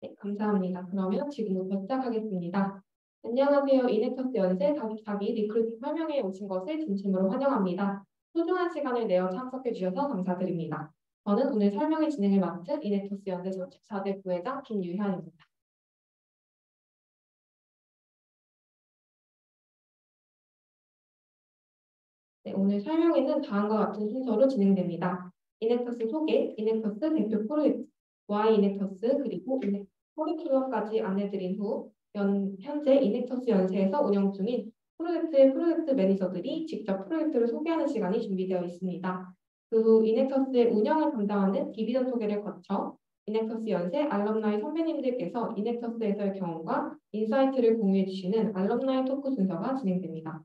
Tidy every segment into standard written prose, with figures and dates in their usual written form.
네, 감사합니다. 그러면 지금부터 시작하겠습니다. 안녕하세요. 이네터스 연세 44기 리크루팅 설명회에 오신 것을 진심으로 환영합니다. 소중한 시간을 내어 참석해 주셔서 감사드립니다. 저는 오늘 설명회 진행을 맡은 이네터스 연세 34대 부회장 김유현입니다. 네, 오늘 설명회는 다음과 같은 순서로 진행됩니다. 이네터스 소개, 이네터스 대표 프로젝트, Y 이네터스, 그리고 이네터스 커리큘럼까지 안내드린 후 현재 이네터스 연세에서 운영 중인 프로젝트의 프로젝트 매니저들이 직접 프로젝트를 소개하는 시간이 준비되어 있습니다. 그 후 이네터스의 운영을 담당하는 디비전 소개를 거쳐 이네터스 연세 알럼나이 선배님들께서 이네터스에서의 경험과 인사이트를 공유해 주시는 알럼나이 토크 순서가 진행됩니다.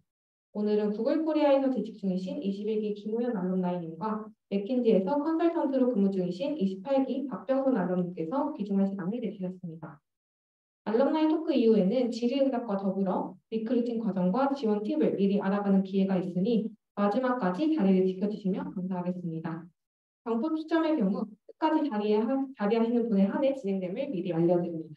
오늘은 구글 코리아에서 재직 중이신 21기 김우현 알럼나이님과 맥킨지에서 컨설턴트로 근무 중이신 28기 박병선 알럼님께서 귀중한 시간을 내주셨습니다. 알럼나이 토크 이후에는 질의응답과 더불어 리크루팅 과정과 지원 팁을 미리 알아가는 기회가 있으니 마지막까지 자리를 지켜주시면 감사하겠습니다. 경품 추첨의 경우 끝까지 자리하시는 분에 한해 진행됨을 미리 알려드립니다.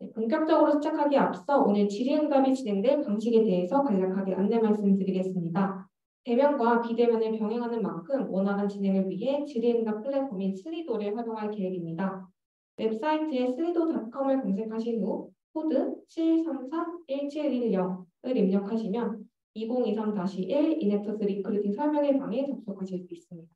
네, 본격적으로 시작하기에 앞서 오늘 질의응답이 진행될 방식에 대해서 간략하게 안내 말씀드리겠습니다. 대면과 비대면을 병행하는 만큼 원활한 진행을 위해 질의응답 플랫폼인 슬리도를 활용할 계획입니다. 웹사이트에 슬리도.com을 검색하신 후 코드 7331710을 입력하시면 2023-1 이네터스 리크루팅 설명회 방에 접속하실 수 있습니다.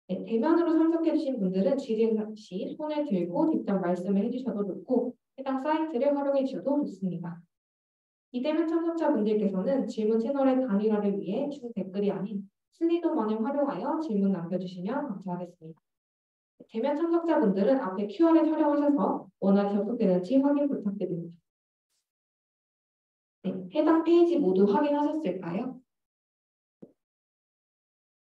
네, 대면으로 참석해주신 분들은 질의응답 시 손을 들고 직접 말씀을 해주셔도 좋고 해당 사이트를 활용해 주셔도 좋습니다. 비대면 참석자분들께서는 질문 채널의 단일화를 위해 주 댓글이 아닌 슬리도만을 활용하여 질문 남겨주시면 감사하겠습니다. 대면 참석자분들은 앞에 QR을 촬영하셔서 원활히 접속되는지 확인 부탁드립니다. 네, 해당 페이지 모두 확인하셨을까요?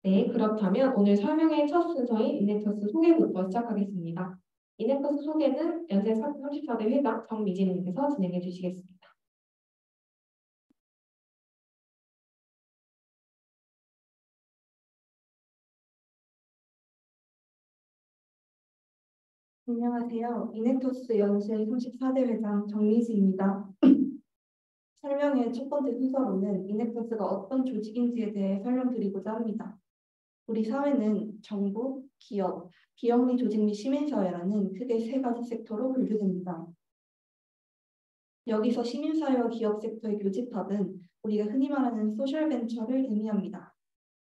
네, 그렇다면 오늘 설명회 첫 순서인 이네터스 소개부터 시작하겠습니다. 이네터스 소개는 연세 34대 회장 정미진님께서 진행해 주시겠습니다. 안녕하세요. 이네토스 연세 34대 회장 정미지입니다. 설명의 첫 번째 순서로는 이네토스가 어떤 조직인지에 대해 설명드리고자 합니다. 우리 사회는 정부, 기업, 비영리 조직 및 시민사회라는 크게 세 가지 섹터로 분류됩니다. 여기서 시민사회와 기업 섹터의 교집합은 우리가 흔히 말하는 소셜벤처를 의미합니다.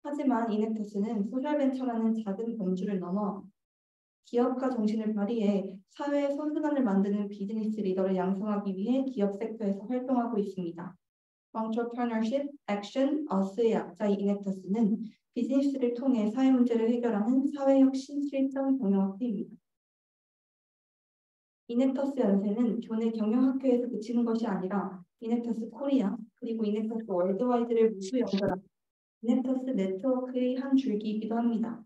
하지만 이네토스는 소셜벤처라는 작은 범주를 넘어 기업가 정신을 발휘해 사회의 선순환을 만드는 비즈니스 리더를 양성하기 위해 기업 섹터에서 활동하고 있습니다. Entrepreneurship, Action, Us의 약자인 이네터스는 비즈니스를 통해 사회 문제를 해결하는 사회혁신 실전 경영학회입니다. 이네터스 연세는 교내 경영학회에서 그치는 것이 아니라 이네터스 코리아 그리고 이네터스 월드와이드를 모두 연결한 이네터스 네트워크의 한 줄기이기도 합니다.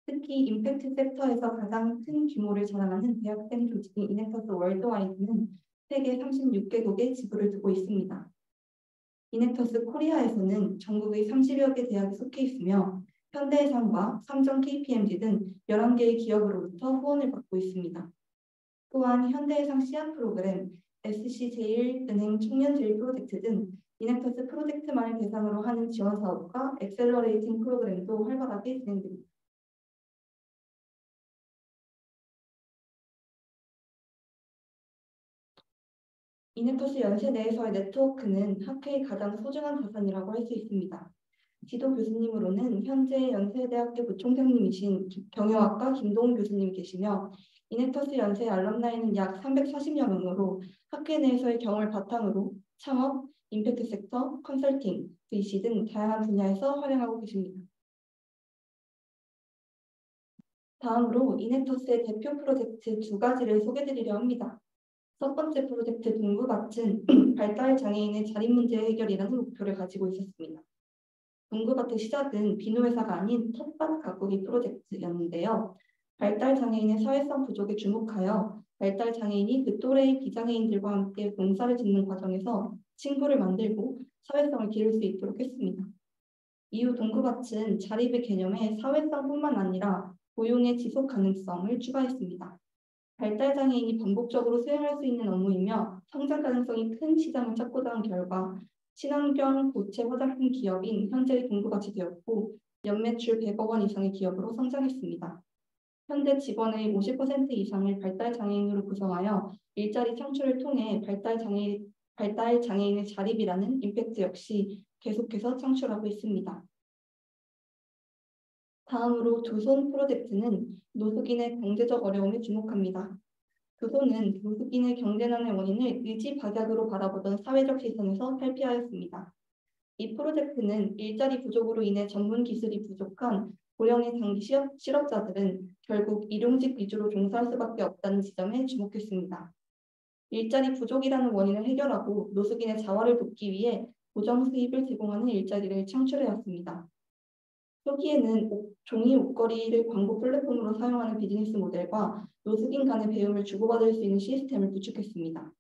특히 임팩트 섹터에서 가장 큰 규모를 자랑하는 대학생 조직인 이네터스 월드와이드는 세계 36개국에 지부를 두고 있습니다. 이네터스 코리아에서는 전국의 30여 개 대학에 속해 있으며 현대해상과 삼성 KPMG 등 11개의 기업으로부터 후원을 받고 있습니다. 또한 현대해상 씨앗 프로그램, SC제일은행 청년제일 프로젝트 등 이네터스 프로젝트만을 대상으로 하는 지원 사업과 엑셀러레이팅 프로그램도 활발하게 진행됩니다. 이네터스 연세 내에서의 네트워크는 학회의 가장 소중한 자산이라고 할 수 있습니다. 지도 교수님으로는 현재 연세대학교 부총장님이신 경영학과 김동훈 교수님이 계시며 이네터스 연세 알럼나이는 약 340여 명으로 학회 내에서의 경험을 바탕으로 창업, 임팩트 섹터, 컨설팅, VC 등 다양한 분야에서 활용하고 계십니다. 다음으로 이네터스의 대표 프로젝트 두 가지를 소개드리려 합니다. 첫 번째 프로젝트 동구밭은 발달 장애인의 자립 문제 해결이라는 목표를 가지고 있었습니다. 동구밭의 시작은 비누회사가 아닌 텃밭 가꾸기 프로젝트였는데요. 발달 장애인의 사회성 부족에 주목하여 발달 장애인이 그 또래의 비장애인들과 함께 농사를 짓는 과정에서 친구를 만들고 사회성을 기를 수 있도록 했습니다. 이후 동구밭은 자립의 개념에 사회성뿐만 아니라 고용의 지속 가능성을 추가했습니다. 발달 장애인이 반복적으로 수행할 수 있는 업무이며 성장 가능성이 큰 시장을 찾고자 한 결과 친환경 고체 화장품 기업인 현재의 동부같이 되었고 연매출 100억 원 이상의 기업으로 성장했습니다. 현재 직원의 50% 이상을 발달 장애인으로 구성하여 일자리 창출을 통해 발달 장애인의 자립이라는 임팩트 역시 계속해서 창출하고 있습니다. 다음으로 두손 프로젝트는 노숙인의 경제적 어려움에 주목합니다. 두손은 노숙인의 경제난의 원인을 의지박약으로 바라보던 사회적 시선에서 탈피하였습니다. 이 프로젝트는 일자리 부족으로 인해 전문 기술이 부족한 고령의 장기 실업자들은 결국 일용직 위주로 종사할 수밖에 없다는 지점에 주목했습니다. 일자리 부족이라는 원인을 해결하고 노숙인의 자활을 돕기 위해 고정 수입을 제공하는 일자리를 창출해왔습니다. 초기에는 종이 옷걸이를 광고 플랫폼으로 사용하는 비즈니스 모델과 노숙인 간의 배움을 주고받을 수 있는 시스템을 구축했습니다.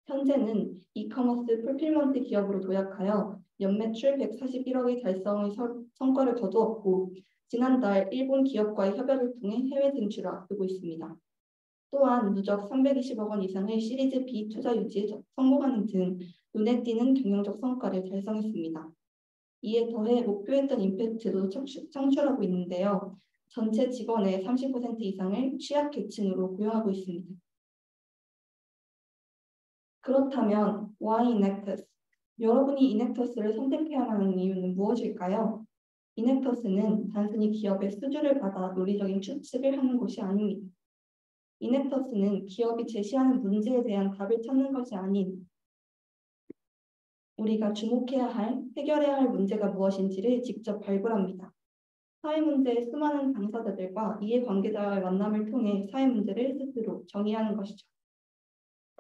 현재는 이커머스 풀필먼트 기업으로 도약하여 연매출 141억의 달성의 성과를 거두었고 지난달 일본 기업과의 협약을 통해 해외 진출을 앞두고 있습니다. 또한 누적 320억 원 이상의 시리즈 B 투자 유지에 성공하는 등 눈에 띄는 경영적 성과를 달성했습니다. 이에 더해 목표했던 임팩트도 창출하고 있는데요. 전체 직원의 30% 이상을 취약계층으로 고용하고 있습니다. 그렇다면 Why Inactus? 여러분이 이넥터스를 선택해야만 하는 이유는 무엇일까요? 이넥터스는 단순히 기업의 수주를 받아 논리적인 추측을 하는 곳이 아닙니다. 이넥터스는 기업이 제시하는 문제에 대한 답을 찾는 것이 아닌 우리가 주목해야 할, 해결해야 할 문제가 무엇인지를 직접 발굴합니다. 사회 문제의 수많은 당사자들과 이해관계자와의 만남을 통해 사회 문제를 스스로 정의하는 것이죠.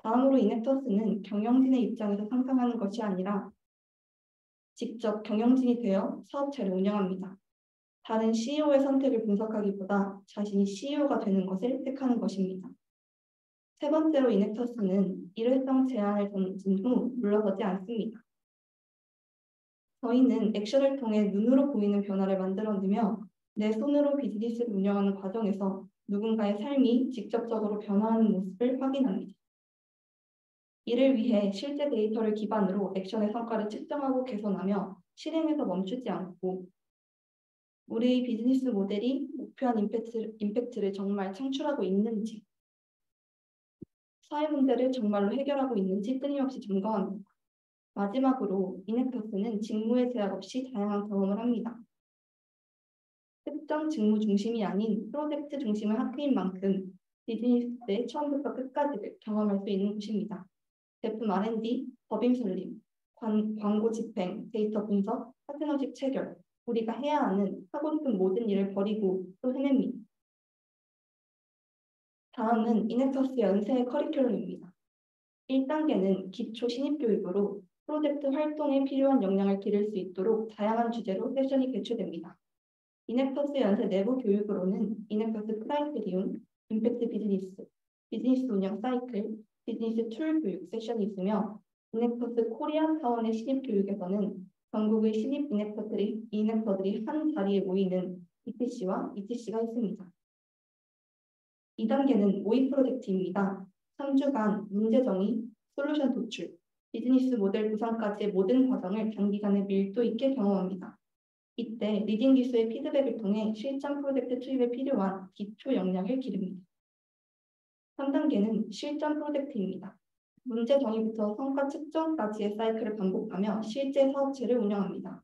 다음으로 이넥터스는 경영진의 입장에서 상상하는 것이 아니라 직접 경영진이 되어 사업체를 운영합니다. 다른 CEO의 선택을 분석하기보다 자신이 CEO가 되는 것을 택하는 것입니다. 세 번째로 이넥터스는 일회성 제안을 던진 후 물러서지 않습니다. 저희는 액션을 통해 눈으로 보이는 변화를 만들어내며 내 손으로 비즈니스를 운영하는 과정에서 누군가의 삶이 직접적으로 변화하는 모습을 확인합니다. 이를 위해 실제 데이터를 기반으로 액션의 성과를 측정하고 개선하며 실행에서 멈추지 않고 우리의 비즈니스 모델이 목표한 임팩트를 정말 창출하고 있는지, 사회 문제를 정말로 해결하고 있는지 끊임없이 점검합니다. 마지막으로 이넥터스는 직무의 제약 없이 다양한 경험을 합니다. 특정 직무 중심이 아닌 프로젝트 중심의 학교인 만큼 비즈니스의 처음부터 끝까지를 경험할 수 있는 곳입니다. 제품 R&D, 법인 설립, 광고 집행, 데이터 분석, 파트너십 체결, 우리가 해야 하는 하고 싶은 모든 일을 버리고 또 해냅니다. 다음은 이넥터스 연세의 커리큘럼입니다. 1단계는 기초 신입교육으로 프로젝트 활동에 필요한 역량을 기를 수 있도록 다양한 주제로 세션이 개최됩니다. 이넥터스 연세 내부 교육으로는 이넥터스 크라이테리움, 임팩트 비즈니스, 비즈니스 운영 사이클, 비즈니스 툴 교육 세션이 있으며 이넥터스 코리아 사원의 신입 교육에서는 전국의 신입 이넥터들이 한 자리에 모이는 ETC와 ETC가 있습니다. 2단계는 모의 프로젝트입니다. 3주간 문제 정의, 솔루션 도출, 비즈니스 모델 구상까지의 모든 과정을 단기간에 밀도 있게 경험합니다. 이때 리딩 기수의 피드백을 통해 실전 프로젝트 투입에 필요한 기초 역량을 기릅니다. 3단계는 실전 프로젝트입니다. 문제 정의부터 성과 측정까지의 사이클을 반복하며 실제 사업체를 운영합니다.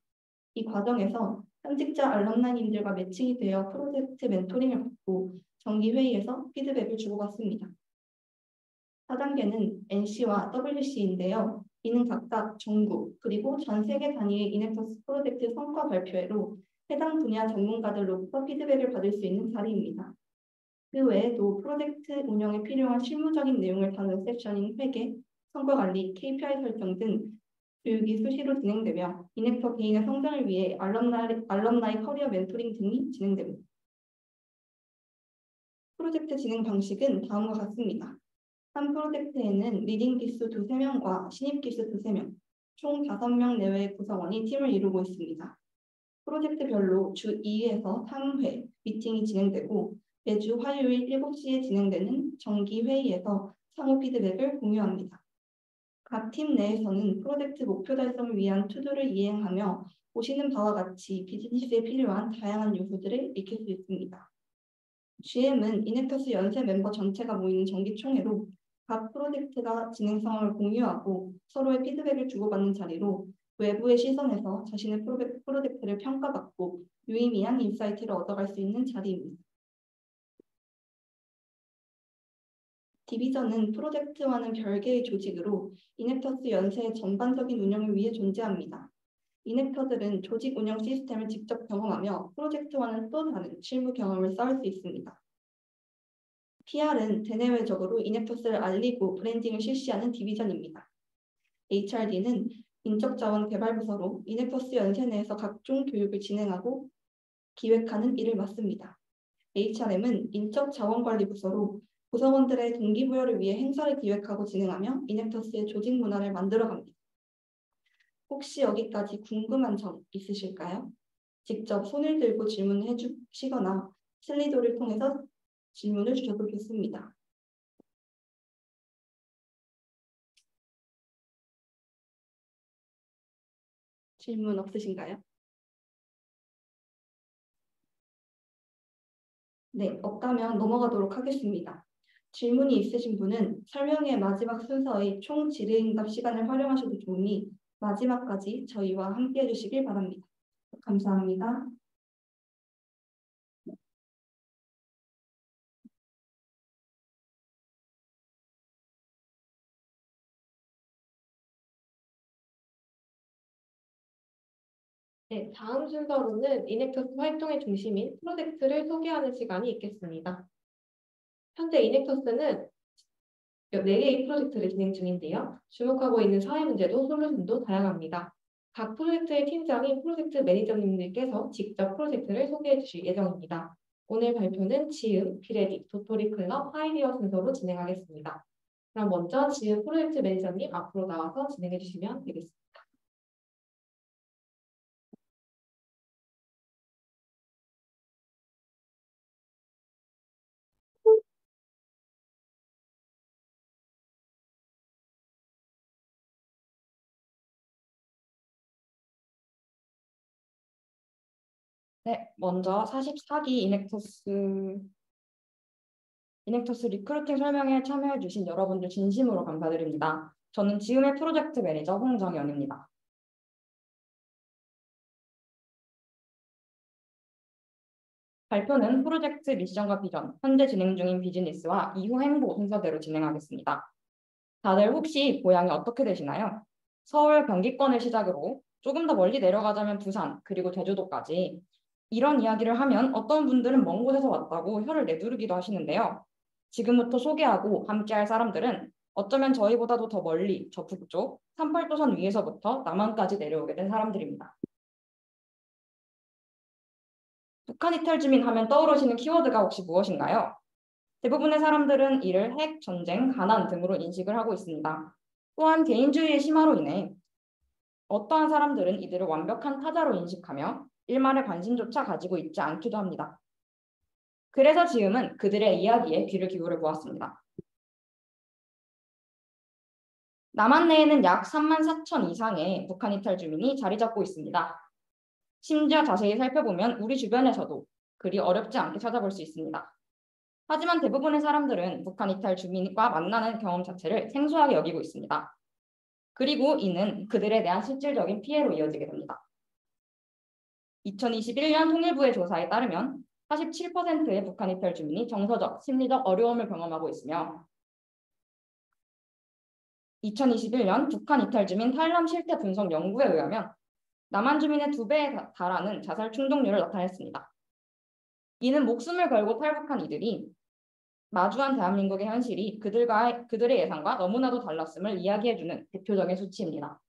이 과정에서 현직자 알럼나님들과 매칭이 되어 프로젝트 멘토링을 받고 정기회의에서 피드백을 주고받습니다. 4단계는 NC와 WC인데요. 이는 각각 전국 그리고 전 세계 단위의 이넥터스 프로젝트 성과 발표회로 해당 분야 전문가들로부터 피드백을 받을 수 있는 자리입니다. 그 외에도 프로젝트 운영에 필요한 실무적인 내용을 다루는 섹션인 회계, 성과관리, KPI 설정 등 교육이 수시로 진행되며 이넥터 개인의 성장을 위해 알럼나이 커리어 멘토링 등이 진행됩니다. 프로젝트 진행 방식은 다음과 같습니다. 한 프로젝트에는 리딩 기수 2~3명과 신입 기수 2~3명, 총 5명 내외의 구성원이 팀을 이루고 있습니다. 프로젝트별로 주 2에서 3회 미팅이 진행되고 매주 화요일 7시에 진행되는 정기 회의에서 상호 피드백을 공유합니다. 각 팀 내에서는 프로젝트 목표 달성을 위한 투두를 이행하며 보시는 바와 같이 비즈니스에 필요한 다양한 요소들을 익힐 수 있습니다. GM은 이네터스 연세 멤버 전체가 모이는 정기총회로 각 프로젝트가 진행 상황을 공유하고 서로의 피드백을 주고받는 자리로 외부의 시선에서 자신의 프로젝트를 평가받고 유의미한 인사이트를 얻어갈 수 있는 자리입니다. 디비전은 프로젝트와는 별개의 조직으로 이네터스 연세의 전반적인 운영을 위해 존재합니다. 이네터들은 조직 운영 시스템을 직접 경험하며 프로젝트와는 또 다른 실무 경험을 쌓을 수 있습니다. PR은 대내외적으로 이네터스를 알리고 브랜딩을 실시하는 디비전입니다. HRD는 인적자원 개발부서로 이네터스 연세 내에서 각종 교육을 진행하고 기획하는 일을 맡습니다. HRM은 인적자원관리부서로 구성원들의 동기부여를 위해 행사를 기획하고 진행하며 이네터스의 조직 문화를 만들어갑니다. 혹시 여기까지 궁금한 점 있으실까요? 직접 손을 들고 질문해 주시거나 슬리도를 통해서 질문을 주셔도 좋습니다. 질문 없으신가요? 네, 없다면 넘어가도록 하겠습니다. 질문이 있으신 분은 설명의 마지막 순서의 총 질의응답 시간을 활용하셔도 좋으니 마지막까지 저희와 함께 해주시길 바랍니다. 감사합니다. 네, 다음 순서로는 이넥터스 활동의 중심인 프로젝트를 소개하는 시간이 있겠습니다. 현재 이넥터스는 4개의 프로젝트를 진행 중인데요. 주목하고 있는 사회 문제도 솔루션도 다양합니다. 각 프로젝트의 팀장인 프로젝트 매니저님들께서 직접 프로젝트를 소개해 주실 예정입니다. 오늘 발표는 지음, 비레디, 도토리 클럽, 아이디어 순서로 진행하겠습니다. 그럼 먼저 지음 프로젝트 매니저님 앞으로 나와서 진행해 주시면 되겠습니다. 네, 먼저 44기 이넥터스 리크루팅 설명회에 참여해주신 여러분들 진심으로 감사드립니다. 저는 지금의 프로젝트 매니저 홍정연입니다. 발표는 프로젝트 미션과 비전, 현재 진행 중인 비즈니스와 이후 행보 순서대로 진행하겠습니다. 다들 혹시 고향이 어떻게 되시나요? 서울 경기권을 시작으로 조금 더 멀리 내려가자면 부산, 그리고 제주도까지 이런 이야기를 하면 어떤 분들은 먼 곳에서 왔다고 혀를 내두르기도 하시는데요. 지금부터 소개하고 함께할 사람들은 어쩌면 저희보다도 더 멀리 저 북쪽 38도선 위에서부터 남한까지 내려오게 된 사람들입니다. 북한 이탈 주민 하면 떠오르시는 키워드가 혹시 무엇인가요? 대부분의 사람들은 이를 핵, 전쟁, 가난 등으로 인식을 하고 있습니다. 또한 개인주의의 심화로 인해 어떠한 사람들은 이들을 완벽한 타자로 인식하며 일말의 관심조차 가지고 있지 않기도 합니다. 그래서 지금은 그들의 이야기에 귀를 기울여 보았습니다. 남한 내에는 약 3만 4천 이상의 북한 이탈 주민이 자리 잡고 있습니다. 심지어 자세히 살펴보면 우리 주변에서도 그리 어렵지 않게 찾아볼 수 있습니다. 하지만 대부분의 사람들은 북한 이탈 주민과 만나는 경험 자체를 생소하게 여기고 있습니다. 그리고 이는 그들에 대한 실질적인 피해로 이어지게 됩니다. 2021년 통일부의 조사에 따르면 47%의 북한 이탈 주민이 정서적, 심리적 어려움을 경험하고 있으며 2021년 북한 이탈 주민 탈남 실태 분석 연구에 의하면 남한 주민의 2배에 달하는 자살 충동률을 나타냈습니다. 이는 목숨을 걸고 탈북한 이들이 마주한 대한민국의 현실이 그들의 예상과 너무나도 달랐음을 이야기해주는 대표적인 수치입니다.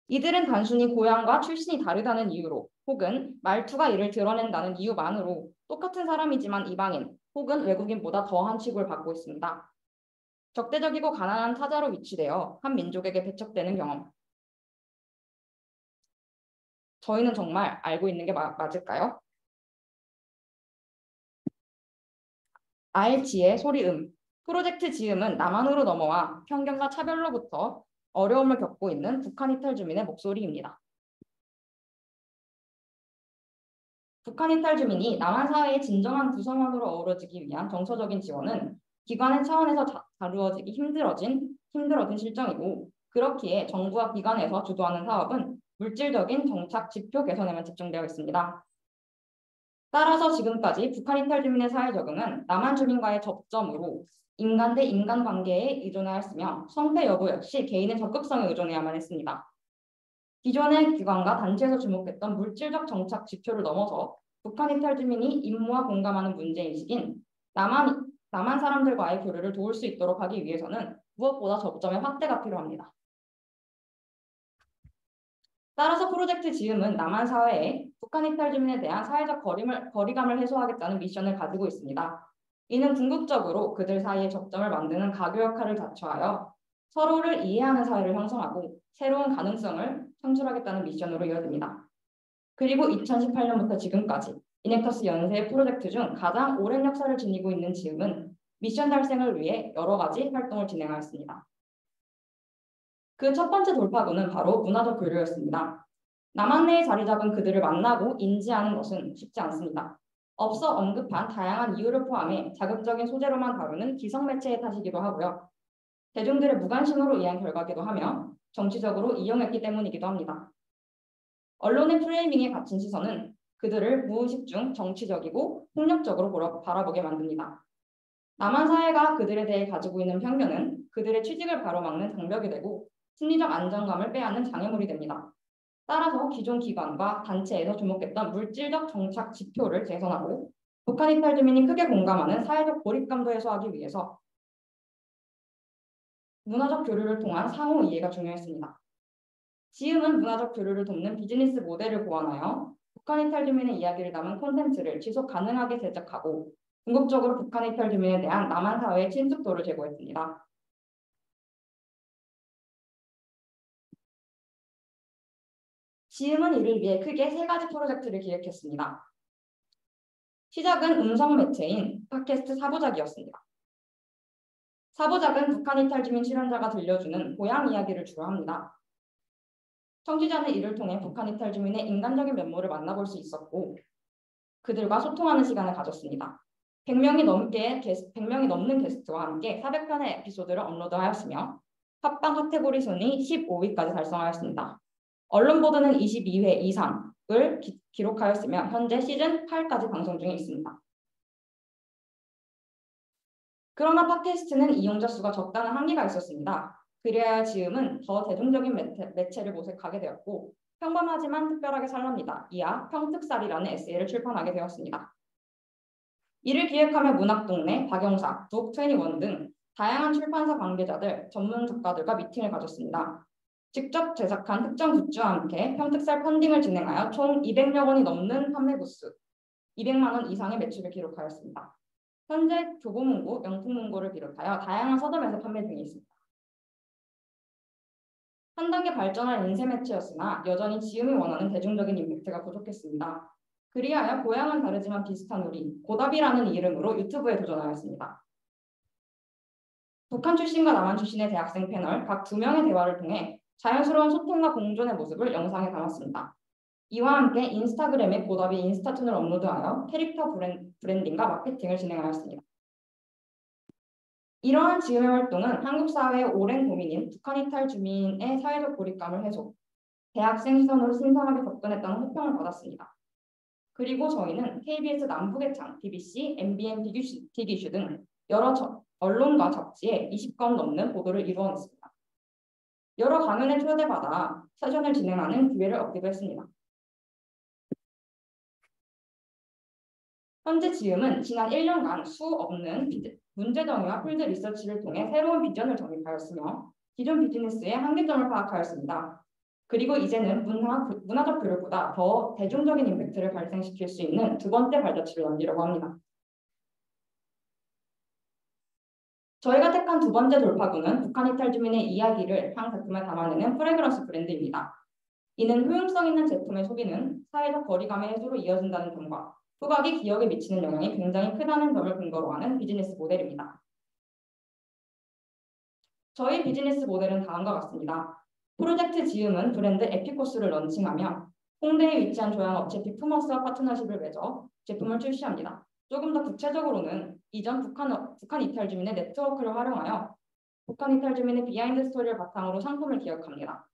이들은 단순히 고향과 출신이 다르다는 이유로 혹은 말투가 이를 드러낸다는 이유만으로 똑같은 사람이지만 이방인 혹은 외국인보다 더한 취급을 받고 있습니다. 적대적이고 가난한 타자로 위치되어 한 민족에게 배척되는 경험. 저희는 정말 알고 있는 게 맞을까요? RG의 소리음. 프로젝트 지음은 남한으로 넘어와 편견과 차별로부터 어려움을 겪고 있는 북한 이탈 주민의 목소리입니다. 북한 이탈 주민이 남한 사회의 진정한 구성원으로 어우러지기 위한 정서적인 지원은 기관의 차원에서 다루어지기 힘들어진 실정이고, 그렇기에 정부와 기관에서 주도하는 사업은 물질적인 정착 지표 개선에만 집중되어 있습니다. 따라서 지금까지 북한 이탈 주민의 사회 적응은 남한 주민과의 접점으로 인간 대 인간 관계에 의존하였으며 성패 여부 역시 개인의 적극성에 의존해야만 했습니다. 기존의 기관과 단체에서 주목했던 물질적 정착 지표를 넘어서 북한 이탈 주민이 임무와 공감하는 문제인식인 남한 사람들과의 교류를 도울 수 있도록 하기 위해서는 무엇보다 접점의 확대가 필요합니다. 따라서 프로젝트 지음은 남한 사회에 북한 이탈 주민에 대한 사회적 거리감을 해소하겠다는 미션을 가지고 있습니다. 이는 궁극적으로 그들 사이의 접점을 만드는 가교 역할을 자처하여 서로를 이해하는 사회를 형성하고 새로운 가능성을 창출하겠다는 미션으로 이어집니다. 그리고 2018년부터 지금까지 이넥터스 연세 프로젝트 중 가장 오랜 역사를 지니고 있는 지음은 미션 달성을 위해 여러 가지 활동을 진행하였습니다. 그 첫 번째 돌파구는 바로 문화적 교류였습니다. 남한 내에 자리 잡은 그들을 만나고 인지하는 것은 쉽지 않습니다. 앞서 언급한 다양한 이유를 포함해 자극적인 소재로만 다루는 기성 매체의 탓이기도 하고요. 대중들의 무관심으로 인한 결과기도 하며 정치적으로 이용했기 때문이기도 합니다. 언론의 프레이밍에 갇힌 시선은 그들을 무의식 중 정치적이고 폭력적으로 바라보게 만듭니다. 남한 사회가 그들에 대해 가지고 있는 편견은 그들의 취직을 가로막는 장벽이 되고 심리적 안정감을 빼앗는 장애물이 됩니다. 따라서 기존 기관과 단체에서 주목했던 물질적 정착 지표를 개선하고 북한 이탈 주민이 크게 공감하는 사회적 고립감도 해소하기 위해서 문화적 교류를 통한 상호 이해가 중요했습니다. 지음은 문화적 교류를 돕는 비즈니스 모델을 고안하여 북한 이탈 주민의 이야기를 담은 콘텐츠를 지속 가능하게 제작하고 궁극적으로 북한 이탈 주민에 대한 남한 사회의 친숙도를 제고했습니다. 지음은 이를 위해 크게 3가지 프로젝트를 기획했습니다. 시작은 음성 매체인 팟캐스트 4부작이었습니다. 4부작은 북한 이탈 주민 출연자가 들려주는 고향 이야기를 주로 합니다. 청취자는 이를 통해 북한 이탈 주민의 인간적인 면모를 만나볼 수 있었고 그들과 소통하는 시간을 가졌습니다. 100명이 넘는 게스트와 함께 400편의 에피소드를 업로드하였으며 팟빵 카테고리 순위 15위까지 달성하였습니다. 언론 보도는 22회 이상을 기록하였으며 현재 시즌 8까지 방송 중에 있습니다. 그러나 팟캐스트는 이용자 수가 적다는 한계가 있었습니다. 그래야 지음은 더 대중적인 매체를 모색하게 되었고 평범하지만 특별하게 살랍니다. 이하 평특살이라는 에세이를 출판하게 되었습니다. 이를 기획하며 문학동네, 박영사, 북21 등 다양한 출판사 관계자들, 전문 작가들과 미팅을 가졌습니다. 직접 제작한 특정 굿즈와 함께 평특살 펀딩을 진행하여 총 200여 건이 넘는 판매 부스, 200만 원 이상의 매출을 기록하였습니다. 현재 교보문고, 명품문고를 비롯하여 다양한 서점에서 판매 중에 있습니다. 한 단계 발전한 인쇄 매체였으나 여전히 지음이 원하는 대중적인 임팩트가 부족했습니다. 그리하여 고향은 다르지만 비슷한 우리, 고답이라는 이름으로 유튜브에 도전하였습니다. 북한 출신과 남한 출신의 대학생 패널 각 2명의 대화를 통해 자연스러운 소통과 공존의 모습을 영상에 담았습니다. 이와 함께 인스타그램에 고답이 인스타툰을 업로드하여 캐릭터 브랜딩과 마케팅을 진행하였습니다. 이러한 지음의 활동은 한국 사회의 오랜 고민인 북한 이탈 주민의 사회적 고립감을 해소, 대학생 시선으로 신선하게 접근했다는 호평을 받았습니다. 그리고 저희는 KBS 남북의창, BBC, MBN 비기슈 등 여러 언론과 잡지에 20건 넘는 보도를 이루어냈습니다. 여러 강연에 초대받아 세션을 진행하는 기회를 얻기도 했습니다. 현재 지음은 지난 1년간 수 없는 문제 정의와 필드 리서치를 통해 새로운 비전을 정립하였으며 기존 비즈니스의 한계점을 파악하였습니다. 그리고 이제는 문화적 교류보다 더 대중적인 임팩트를 발생시킬 수 있는 2번째 발자취를 남기려고 합니다. 저희가 택한 2번째 돌파구는 북한 이탈 주민의 이야기를 한 작품에 담아내는 프레그런스 브랜드입니다. 이는 효용성 있는 제품의 소비는 사회적 거리감의 해소로 이어진다는 점과 후각이 기업에 미치는 영향이 굉장히 크다는 점을 근거로 하는 비즈니스 모델입니다. 저희 비즈니스 모델은 다음과 같습니다. 프로젝트 지음은 브랜드 에피코스를 런칭하며 홍대에 위치한 조향업체 비프머스와 파트너십을 맺어 제품을 출시합니다. 조금 더 구체적으로는 이전 북한 이탈 주민의 네트워크를 활용하여 북한 이탈 주민의 비하인드 스토리를 바탕으로 상품을 기획합니다.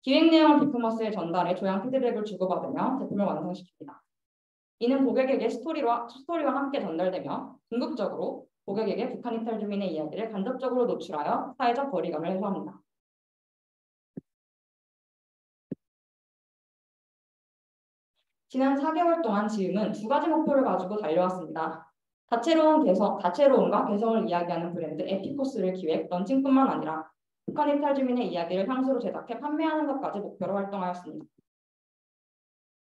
기획 내용을 비프머스에 전달해 조향 피드백을 주고받으며 제품을 완성시킵니다. 이는 고객에게 스토리와 함께 전달되며 궁극적으로 고객에게 북한 이탈 주민의 이야기를 간접적으로 노출하여 사회적 거리감을 해소합니다. 지난 4개월 동안 지음은 두 가지 목표를 가지고 달려왔습니다. 다채로움과 개성을 이야기하는 브랜드 에피코스를 기획, 런칭뿐만 아니라 북한 이탈 주민의 이야기를 향수로 제작해 판매하는 것까지 목표로 활동하였습니다.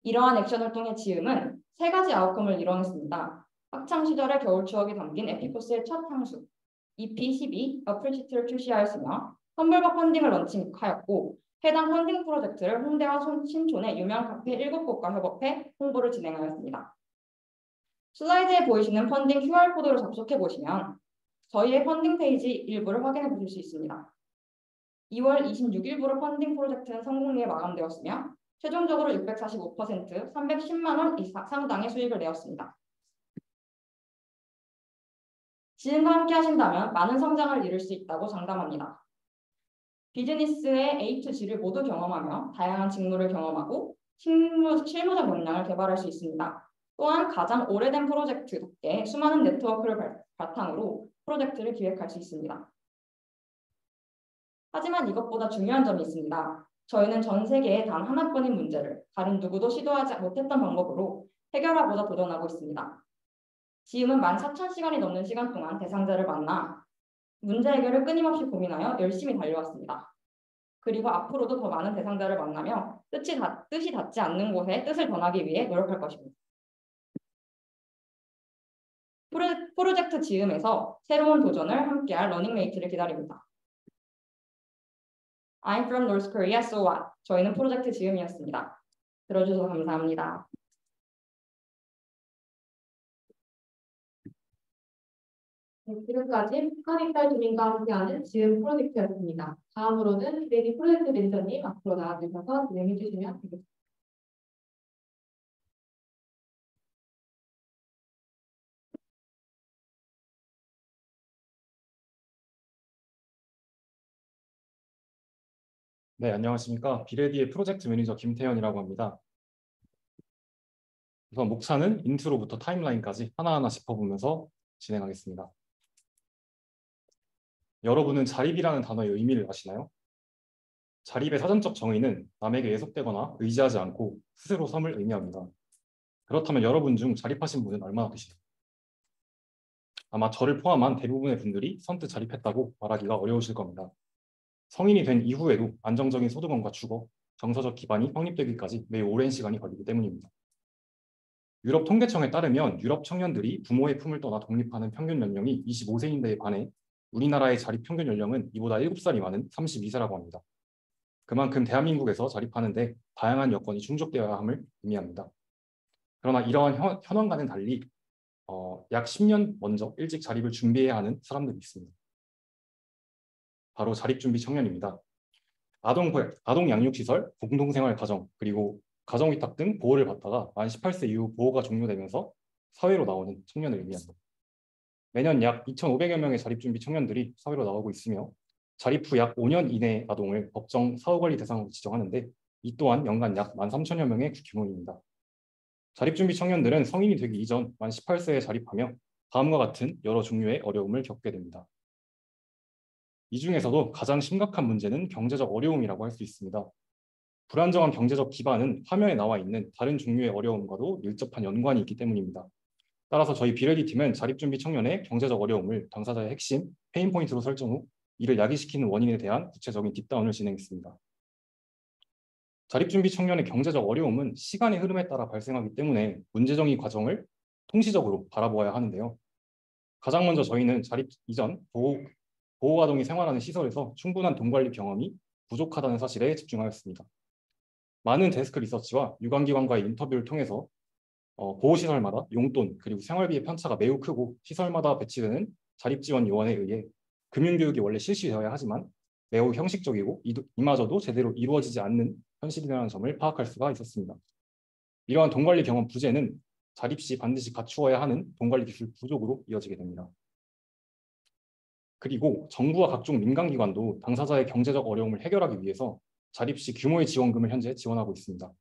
이러한 액션을 통해 지음은 세 가지 아웃컴을 이뤄냈습니다. 학창 시절의 겨울 추억이 담긴 에피코스의 첫 향수 EP12 어플시트를 출시하였으며 텀블벅 펀딩을 런칭하였고 해당 펀딩 프로젝트를 홍대와 신촌의 유명 카페 7곳과 협업해 홍보를 진행하였습니다. 슬라이드에 보이시는 펀딩 QR코드로 접속해 보시면 저희의 펀딩 페이지 일부를 확인해 보실 수 있습니다. 2월 26일부로 펀딩 프로젝트는 성공리에 마감되었으며 최종적으로 645%, 310만 원 이상 상당의 수익을 내었습니다. 지금과 함께 하신다면 많은 성장을 이룰 수 있다고 장담합니다. 비즈니스의 A to G를 모두 경험하며 다양한 직무를 경험하고 실무적 역량을 개발할 수 있습니다. 또한 가장 오래된 프로젝트답게 수많은 네트워크를 바탕으로 프로젝트를 기획할 수 있습니다. 하지만 이것보다 중요한 점이 있습니다. 저희는 전 세계에 단 하나뿐인 문제를 다른 누구도 시도하지 못했던 방법으로 해결하고자 도전하고 있습니다. 지음은 14,000시간이 넘는 시간 동안 대상자를 만나 문제 해결을 끊임없이 고민하여 열심히 달려왔습니다. 그리고 앞으로도 더 많은 대상자를 만나며 뜻이 닿지 않는 곳에 뜻을 전하기 위해 노력할 것입니다. 프로젝트 지음에서 새로운 도전을 함께할 러닝메이트를 기다립니다. I'm from North Korea, so what? 저희는 프로젝트 지음이었습니다. 들어주셔서 감사합니다. 네, 지금까지 북한 이탈 주민과 함께하는 지음 프로젝트였습니다. 다음으로는 비레디 프로젝트 매니저님 앞으로 나와주셔서 진행해 주시면 되겠습니다. 네, 안녕하십니까. 비레디의 프로젝트 매니저 김태현이라고 합니다. 우선 목차는 인트로부터 타임라인까지 하나하나 짚어보면서 진행하겠습니다. 여러분은 자립이라는 단어의 의미를 아시나요? 자립의 사전적 정의는 남에게 예속되거나 의지하지 않고 스스로 섬을 의미합니다. 그렇다면 여러분 중 자립하신 분은 얼마나 되시나요? 아마 저를 포함한 대부분의 분들이 선뜻 자립했다고 말하기가 어려우실 겁니다. 성인이 된 이후에도 안정적인 소득원과 주거, 정서적 기반이 확립되기까지 매우 오랜 시간이 걸리기 때문입니다. 유럽 통계청에 따르면 유럽 청년들이 부모의 품을 떠나 독립하는 평균 연령이 25세인데에 반해 우리나라의 자립 평균 연령은 이보다 7살이 많은 32세라고 합니다. 그만큼 대한민국에서 자립하는데 다양한 여건이 충족되어야 함을 의미합니다. 그러나 이러한 현황과는 달리 약 10년 먼저 일찍 자립을 준비해야 하는 사람들이 있습니다. 바로 자립준비 청년입니다. 아동 양육시설, 공동생활 가정, 그리고 가정위탁 등 보호를 받다가 만 18세 이후 보호가 종료되면서 사회로 나오는 청년을 의미합니다. 매년 약 2,500여 명의 자립준비 청년들이 사회로 나오고 있으며 자립 후 약 5년 이내의 아동을 법정 사후관리 대상으로 지정하는데 이 또한 연간 약 13,000여 명의 규모입니다. 자립준비 청년들은 성인이 되기 이전 만 18세에 자립하며 다음과 같은 여러 종류의 어려움을 겪게 됩니다. 이 중에서도 가장 심각한 문제는 경제적 어려움이라고 할 수 있습니다. 불안정한 경제적 기반은 화면에 나와 있는 다른 종류의 어려움과도 밀접한 연관이 있기 때문입니다. 따라서 저희 비레디 팀은 자립준비 청년의 경제적 어려움을 당사자의 핵심, 페인포인트로 설정 후 이를 야기시키는 원인에 대한 구체적인 딥다운을 진행했습니다. 자립준비 청년의 경제적 어려움은 시간의 흐름에 따라 발생하기 때문에 문제정의 과정을 통시적으로 바라보아야 하는데요. 가장 먼저 저희는 자립 이전 보호아동이 생활하는 시설에서 충분한 돈 관리 경험이 부족하다는 사실에 집중하였습니다. 많은 데스크 리서치와 유관기관과의 인터뷰를 통해서 보호시설마다 용돈 그리고 생활비의 편차가 매우 크고 시설마다 배치되는 자립지원 요원에 의해 금융교육이 원래 실시되어야 하지만 매우 형식적이고 이마저도 제대로 이루어지지 않는 현실이라는 점을 파악할 수가 있었습니다. 이러한 돈관리 경험 부재는 자립 시 반드시 갖추어야 하는 돈관리 기술 부족으로 이어지게 됩니다. 그리고 정부와 각종 민간기관도 당사자의 경제적 어려움을 해결하기 위해서 자립 시 규모의 지원금을 현재 지원하고 있습니다.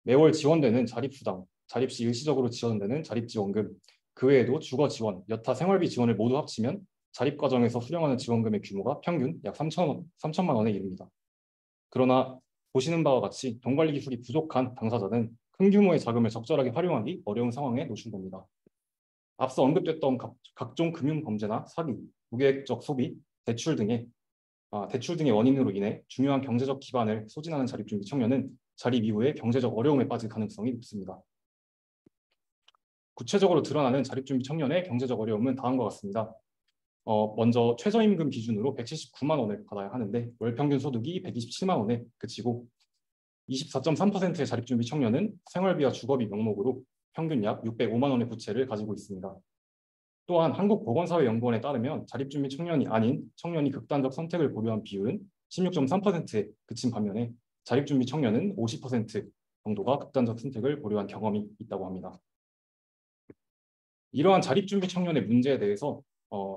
매월 지원되는 자립수당, 자립 시 일시적으로 지원되는 자립지원금, 그 외에도 주거 지원, 여타 생활비 지원을 모두 합치면 자립 과정에서 수령하는 지원금의 규모가 평균 약 3천만 원에 이릅니다. 그러나 보시는 바와 같이 돈관리 기술이 부족한 당사자는 큰 규모의 자금을 적절하게 활용하기 어려운 상황에 노출됩니다. 앞서 언급됐던 각종 금융 범죄나 사기, 무계획적 소비, 대출 등의 원인으로 인해 중요한 경제적 기반을 소진하는 자립준비 청년은 자립 이후에 경제적 어려움에 빠질 가능성이 높습니다. 구체적으로 드러나는 자립준비 청년의 경제적 어려움은 다음과 같습니다. 먼저 최저임금 기준으로 179만 원을 받아야 하는데 월 평균 소득이 127만 원에 그치고 24.3%의 자립준비 청년은 생활비와 주거비 명목으로 평균 약 605만 원의 부채를 가지고 있습니다. 또한 한국보건사회연구원에 따르면 자립준비 청년이 아닌 청년이 극단적 선택을 고려한 비율은 16.3%에 그친 반면에 자립준비 청년은 50% 정도가 극단적 선택을 고려한 경험이 있다고 합니다. 이러한 자립준비 청년의 문제에 대해서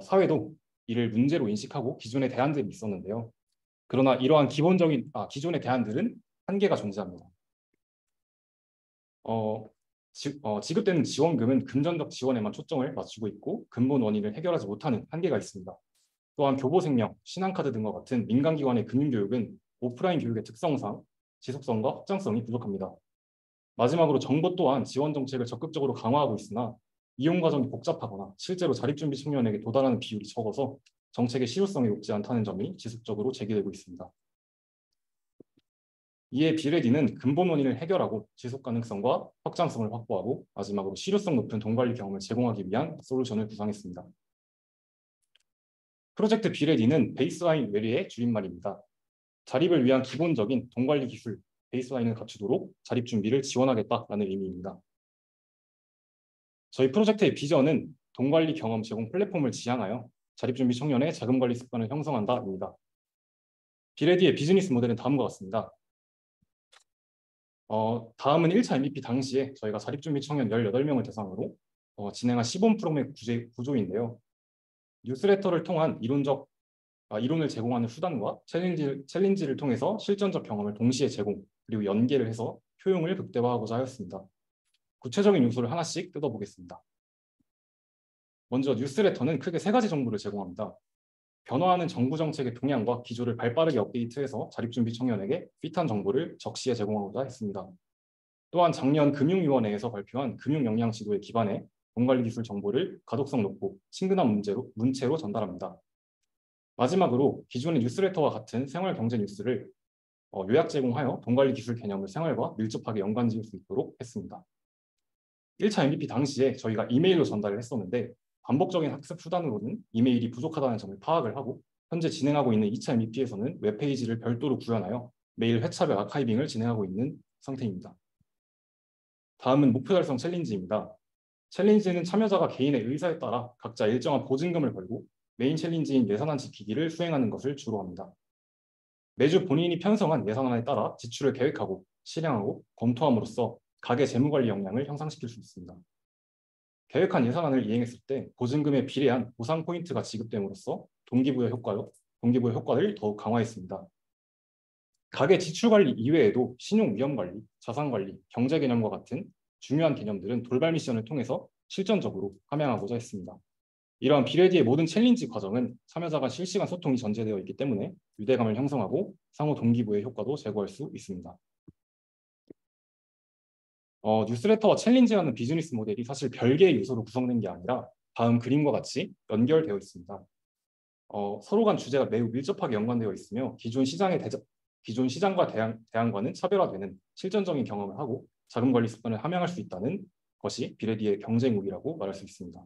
사회도 이를 문제로 인식하고 기존의 대안들이 있었는데요. 그러나 이러한 기존의 대안들은 한계가 존재합니다. 지급되는 지원금은 금전적 지원에만 초점을 맞추고 있고 근본 원인을 해결하지 못하는 한계가 있습니다. 또한 교보생명, 신한카드 등과 같은 민간기관의 금융교육은 오프라인 교육의 특성상 지속성과 확장성이 부족합니다. 마지막으로 정부 또한 지원 정책을 적극적으로 강화하고 있으나 이용 과정이 복잡하거나 실제로 자립준비 청년에게 도달하는 비율이 적어서 정책의 실효성이 높지 않다는 점이 지속적으로 제기되고 있습니다. 이에 비레디는 근본 원인을 해결하고 지속 가능성과 확장성을 확보하고 마지막으로 실효성 높은 돈관리 경험을 제공하기 위한 솔루션을 구상했습니다. 프로젝트 비레디는 베이스라인 외래의 줄임말입니다. 자립을 위한 기본적인 돈관리 기술 베이스라인을 갖추도록 자립 준비를 지원하겠다라는 의미입니다. 저희 프로젝트의 비전은 돈관리 경험 제공 플랫폼을 지향하여 자립준비 청년의 자금관리 습관을 형성한다입니다. 비레디의 비즈니스 모델은 다음과 같습니다. 다음은 1차 MVP 당시에 저희가 자립준비 청년 18명을 대상으로 진행한 시범 프로그램 구조인데요. 뉴스레터를 통한 이론을 제공하는 수단과 챌린지를 통해서 실전적 경험을 동시에 제공, 그리고 연계를 해서 효용을 극대화하고자 하였습니다. 구체적인 요소를 하나씩 뜯어보겠습니다. 먼저 뉴스레터는 크게 3가지 정보를 제공합니다. 변화하는 정부 정책의 동향과 기조를 발빠르게 업데이트해서 자립준비 청년에게 핏한 정보를 적시에 제공하고자 했습니다. 또한 작년 금융위원회에서 발표한 금융역량지도에 기반해 돈관리 기술 정보를 가독성 높고 친근한 문체로 전달합니다. 마지막으로 기존의 뉴스레터와 같은 생활 경제 뉴스를 요약 제공하여 돈관리 기술 개념을 생활과 밀접하게 연관지을 수 있도록 했습니다. 1차 MVP 당시에 저희가 이메일로 전달을 했었는데 반복적인 학습 수단으로는 이메일이 부족하다는 점을 파악을 하고 현재 진행하고 있는 2차 MVP에서는 웹페이지를 별도로 구현하여 매일 회차별 아카이빙을 진행하고 있는 상태입니다. 다음은 목표 달성 챌린지입니다. 챌린지는 참여자가 개인의 의사에 따라 각자 일정한 보증금을 걸고 메인 챌린지인 예산안 지키기를 수행하는 것을 주로 합니다. 매주 본인이 편성한 예산안에 따라 지출을 계획하고 실행하고 검토함으로써 가계 재무관리 역량을 형성시킬 수 있습니다. 계획한 예산안을 이행했을 때 보증금에 비례한 보상 포인트가 지급됨으로써 동기부여 효과를 더욱 강화했습니다. 가계 지출 관리 이외에도 신용 위험 관리, 자산 관리, 경제 개념과 같은 중요한 개념들은 돌발 미션을 통해서 실전적으로 함양하고자 했습니다. 이러한 비레디의 모든 챌린지 과정은 참여자 간 실시간 소통이 전제되어 있기 때문에 유대감을 형성하고 상호 동기부여 효과도 제고할 수 있습니다. 뉴스레터와 챌린지라는 비즈니스 모델이 사실 별개의 요소로 구성된 게 아니라 다음 그림과 같이 연결되어 있습니다. 서로 간 주제가 매우 밀접하게 연관되어 있으며 기존 시장과 대안과는 차별화되는 실전적인 경험을 하고 자금관리 습관을 함양할 수 있다는 것이 비레디의 경쟁력이라고 말할 수 있습니다.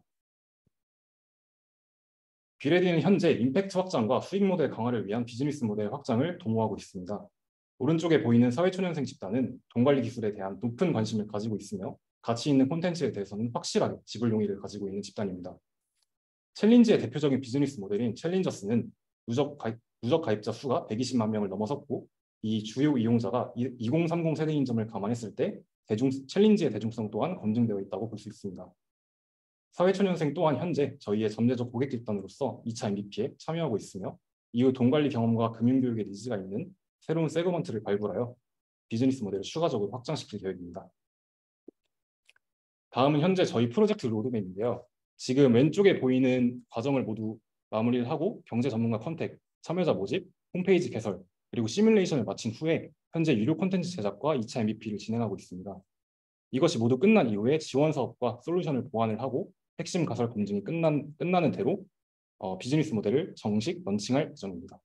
비레디는 현재 임팩트 확장과 수익 모델 강화를 위한 비즈니스 모델 확장을 도모하고 있습니다. 오른쪽에 보이는 사회초년생 집단은 돈 관리 기술에 대한 높은 관심을 가지고 있으며 가치 있는 콘텐츠에 대해서는 확실하게 지불 용의를 가지고 있는 집단입니다. 챌린지의 대표적인 비즈니스 모델인 챌린저스는 누적 가입자 수가 120만 명을 넘어섰고 이 주요 이용자가 2030 세대인 점을 감안했을 때 챌린지의 대중성 또한 검증되어 있다고 볼 수 있습니다. 사회초년생 또한 현재 저희의 잠재적 고객 집단으로서 2차 MVP에 참여하고 있으며 이후 돈 관리 경험과 금융교육의 니즈가 있는 새로운 세그먼트를 발굴하여 비즈니스 모델을 추가적으로 확장시킬 계획입니다. 다음은 현재 저희 프로젝트 로드맵인데요. 지금 왼쪽에 보이는 과정을 모두 마무리를 하고 경제 전문가 컨택, 참여자 모집, 홈페이지 개설, 그리고 시뮬레이션을 마친 후에 현재 유료 콘텐츠 제작과 2차 MVP를 진행하고 있습니다. 이것이 모두 끝난 이후에 지원 사업과 솔루션을 보완을 하고 핵심 가설 검증이 끝나는 대로 비즈니스 모델을 정식 런칭할 예정입니다.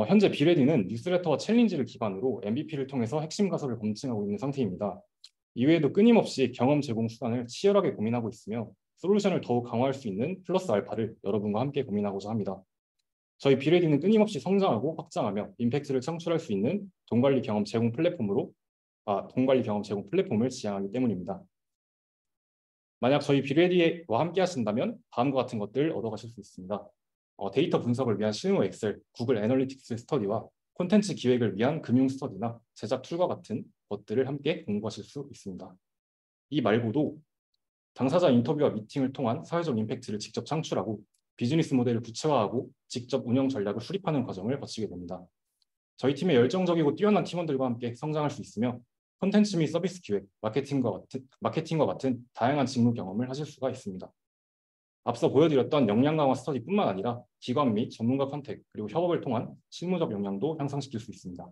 현재 비레디는 뉴스레터와 챌린지를 기반으로 MVP를 통해서 핵심 가설을 검증하고 있는 상태입니다. 이외에도 끊임없이 경험 제공 수단을 치열하게 고민하고 있으며 솔루션을 더욱 강화할 수 있는 플러스 알파를 여러분과 함께 고민하고자 합니다. 저희 비레디는 끊임없이 성장하고 확장하며 임팩트를 창출할 수 있는 돈 관리 경험 제공 플랫폼을 지향하기 때문입니다. 만약 저희 비레디와 함께 하신다면 다음과 같은 것들을 얻어가실 수 있습니다. 데이터 분석을 위한 실무 엑셀, 구글 애널리틱스 스터디와 콘텐츠 기획을 위한 금융 스터디나 제작 툴과 같은 것들을 함께 공부하실 수 있습니다. 이 말고도 당사자 인터뷰와 미팅을 통한 사회적 임팩트를 직접 창출하고 비즈니스 모델을 구체화하고 직접 운영 전략을 수립하는 과정을 거치게 됩니다. 저희 팀의 열정적이고 뛰어난 팀원들과 함께 성장할 수 있으며 콘텐츠 및 서비스 기획, 마케팅과 같은 다양한 직무 경험을 하실 수가 있습니다. 앞서 보여드렸던 역량 강화 스터디뿐만 아니라 기관 및 전문가 컨택 그리고 협업을 통한 실무적 역량도 향상시킬 수 있습니다.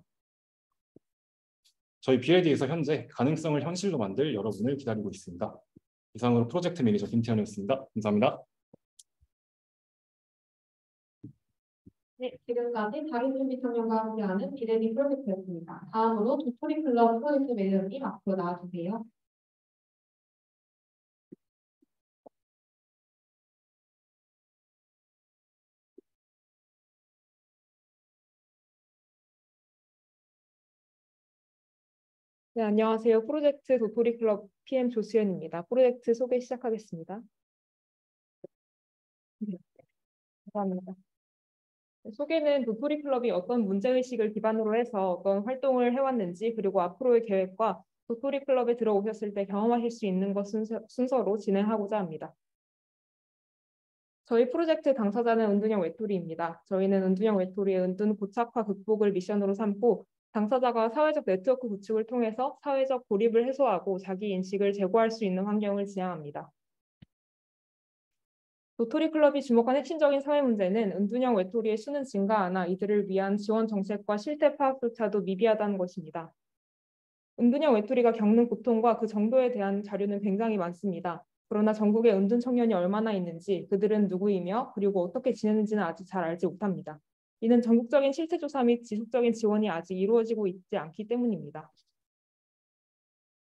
저희 비레디에서 현재 가능성을 현실로 만들 여러분을 기다리고 있습니다. 이상으로 프로젝트 매니저 김태현이었습니다. 감사합니다. 네, 지금까지 자기준비 청년과 함께하는 비레디 프로젝트였습니다. 다음으로 도토리 클럽 프로젝트 매니저님 앞으로 나와주세요. 네, 안녕하세요. 프로젝트 도토리 클럽 PM 조수연입니다. 프로젝트 소개 시작하겠습니다. 네, 감사합니다. 소개는 도토리 클럽이 어떤 문제의식을 기반으로 해서 어떤 활동을 해왔는지 그리고 앞으로의 계획과 도토리 클럽에 들어오셨을 때 경험하실 수 있는 것 순서로 진행하고자 합니다. 저희 프로젝트 당사자는 은둔형 외톨이입니다. 저희는 은둔형 외톨이의 은둔 고착화 극복을 미션으로 삼고 당사자가 사회적 네트워크 구축을 통해서 사회적 고립을 해소하고 자기 인식을 제고할 수 있는 환경을 지향합니다. 도토리 클럽이 주목한 핵심적인 사회 문제는 은둔형 외톨이의 수는 증가하나 이들을 위한 지원 정책과 실태 파악조차도 미비하다는 것입니다. 은둔형 외톨이가 겪는 고통과 그 정도에 대한 자료는 굉장히 많습니다. 그러나 전국에 은둔 청년이 얼마나 있는지, 그들은 누구이며 그리고 어떻게 지내는지는 아직 잘 알지 못합니다. 이는 전국적인 실태조사 및 지속적인 지원이 아직 이루어지고 있지 않기 때문입니다.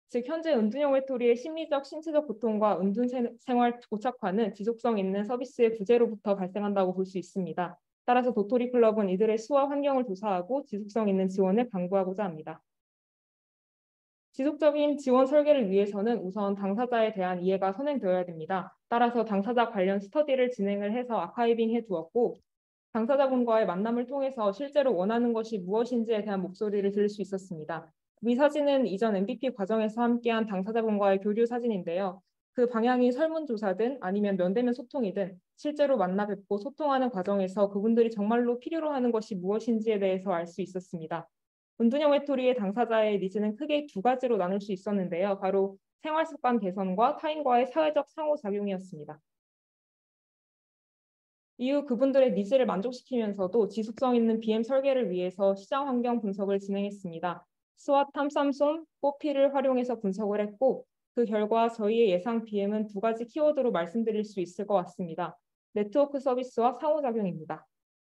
즉 현재 은둔형 외톨이의 심리적, 신체적 고통과 은둔 생활 고착화는 지속성 있는 서비스의 부재로부터 발생한다고 볼 수 있습니다. 따라서 도토리 클럽은 이들의 수와 환경을 조사하고 지속성 있는 지원을 강구하고자 합니다. 지속적인 지원 설계를 위해서는 우선 당사자에 대한 이해가 선행되어야 됩니다. 따라서 당사자 관련 스터디를 진행을 해서 아카이빙해 두었고 당사자분과의 만남을 통해서 실제로 원하는 것이 무엇인지에 대한 목소리를 들을 수 있었습니다. 이 사진은 이전 MVP 과정에서 함께한 당사자분과의 교류 사진인데요. 그 방향이 설문조사든 아니면 면대면 소통이든 실제로 만나 뵙고 소통하는 과정에서 그분들이 정말로 필요로 하는 것이 무엇인지에 대해서 알 수 있었습니다. 은둔형 외톨이의 당사자의 니즈는 크게 두 가지로 나눌 수 있었는데요. 바로 생활습관 개선과 타인과의 사회적 상호작용이었습니다. 이후 그분들의 니즈를 만족시키면서도 지속성 있는 BM 설계를 위해서 시장 환경 분석을 진행했습니다. 스왓 탐삼솜, 뽀피를 활용해서 분석을 했고 그 결과 저희의 예상 BM은 두 가지 키워드로 말씀드릴 수 있을 것 같습니다. 네트워크 서비스와 상호작용입니다.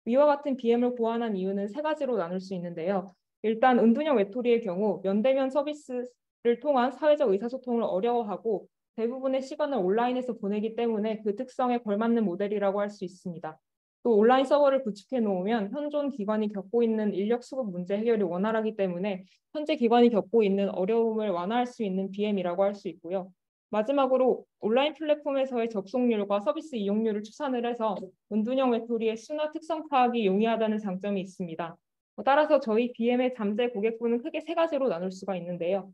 위와 같은 BM을 고안한 이유는 세 가지로 나눌 수 있는데요. 일단 은둔형 외톨이의 경우 면대면 서비스를 통한 사회적 의사소통을 어려워하고 대부분의 시간을 온라인에서 보내기 때문에 그 특성에 걸맞는 모델이라고 할 수 있습니다. 또 온라인 서버를 구축해 놓으면 현존 기관이 겪고 있는 인력 수급 문제 해결이 원활하기 때문에 현재 기관이 겪고 있는 어려움을 완화할 수 있는 BM이라고 할 수 있고요. 마지막으로 온라인 플랫폼에서의 접속률과 서비스 이용률을 추산을 해서 은둔형 외톨이의 수나 특성 파악이 용이하다는 장점이 있습니다. 따라서 저희 BM의 잠재 고객군은 크게 세 가지로 나눌 수가 있는데요.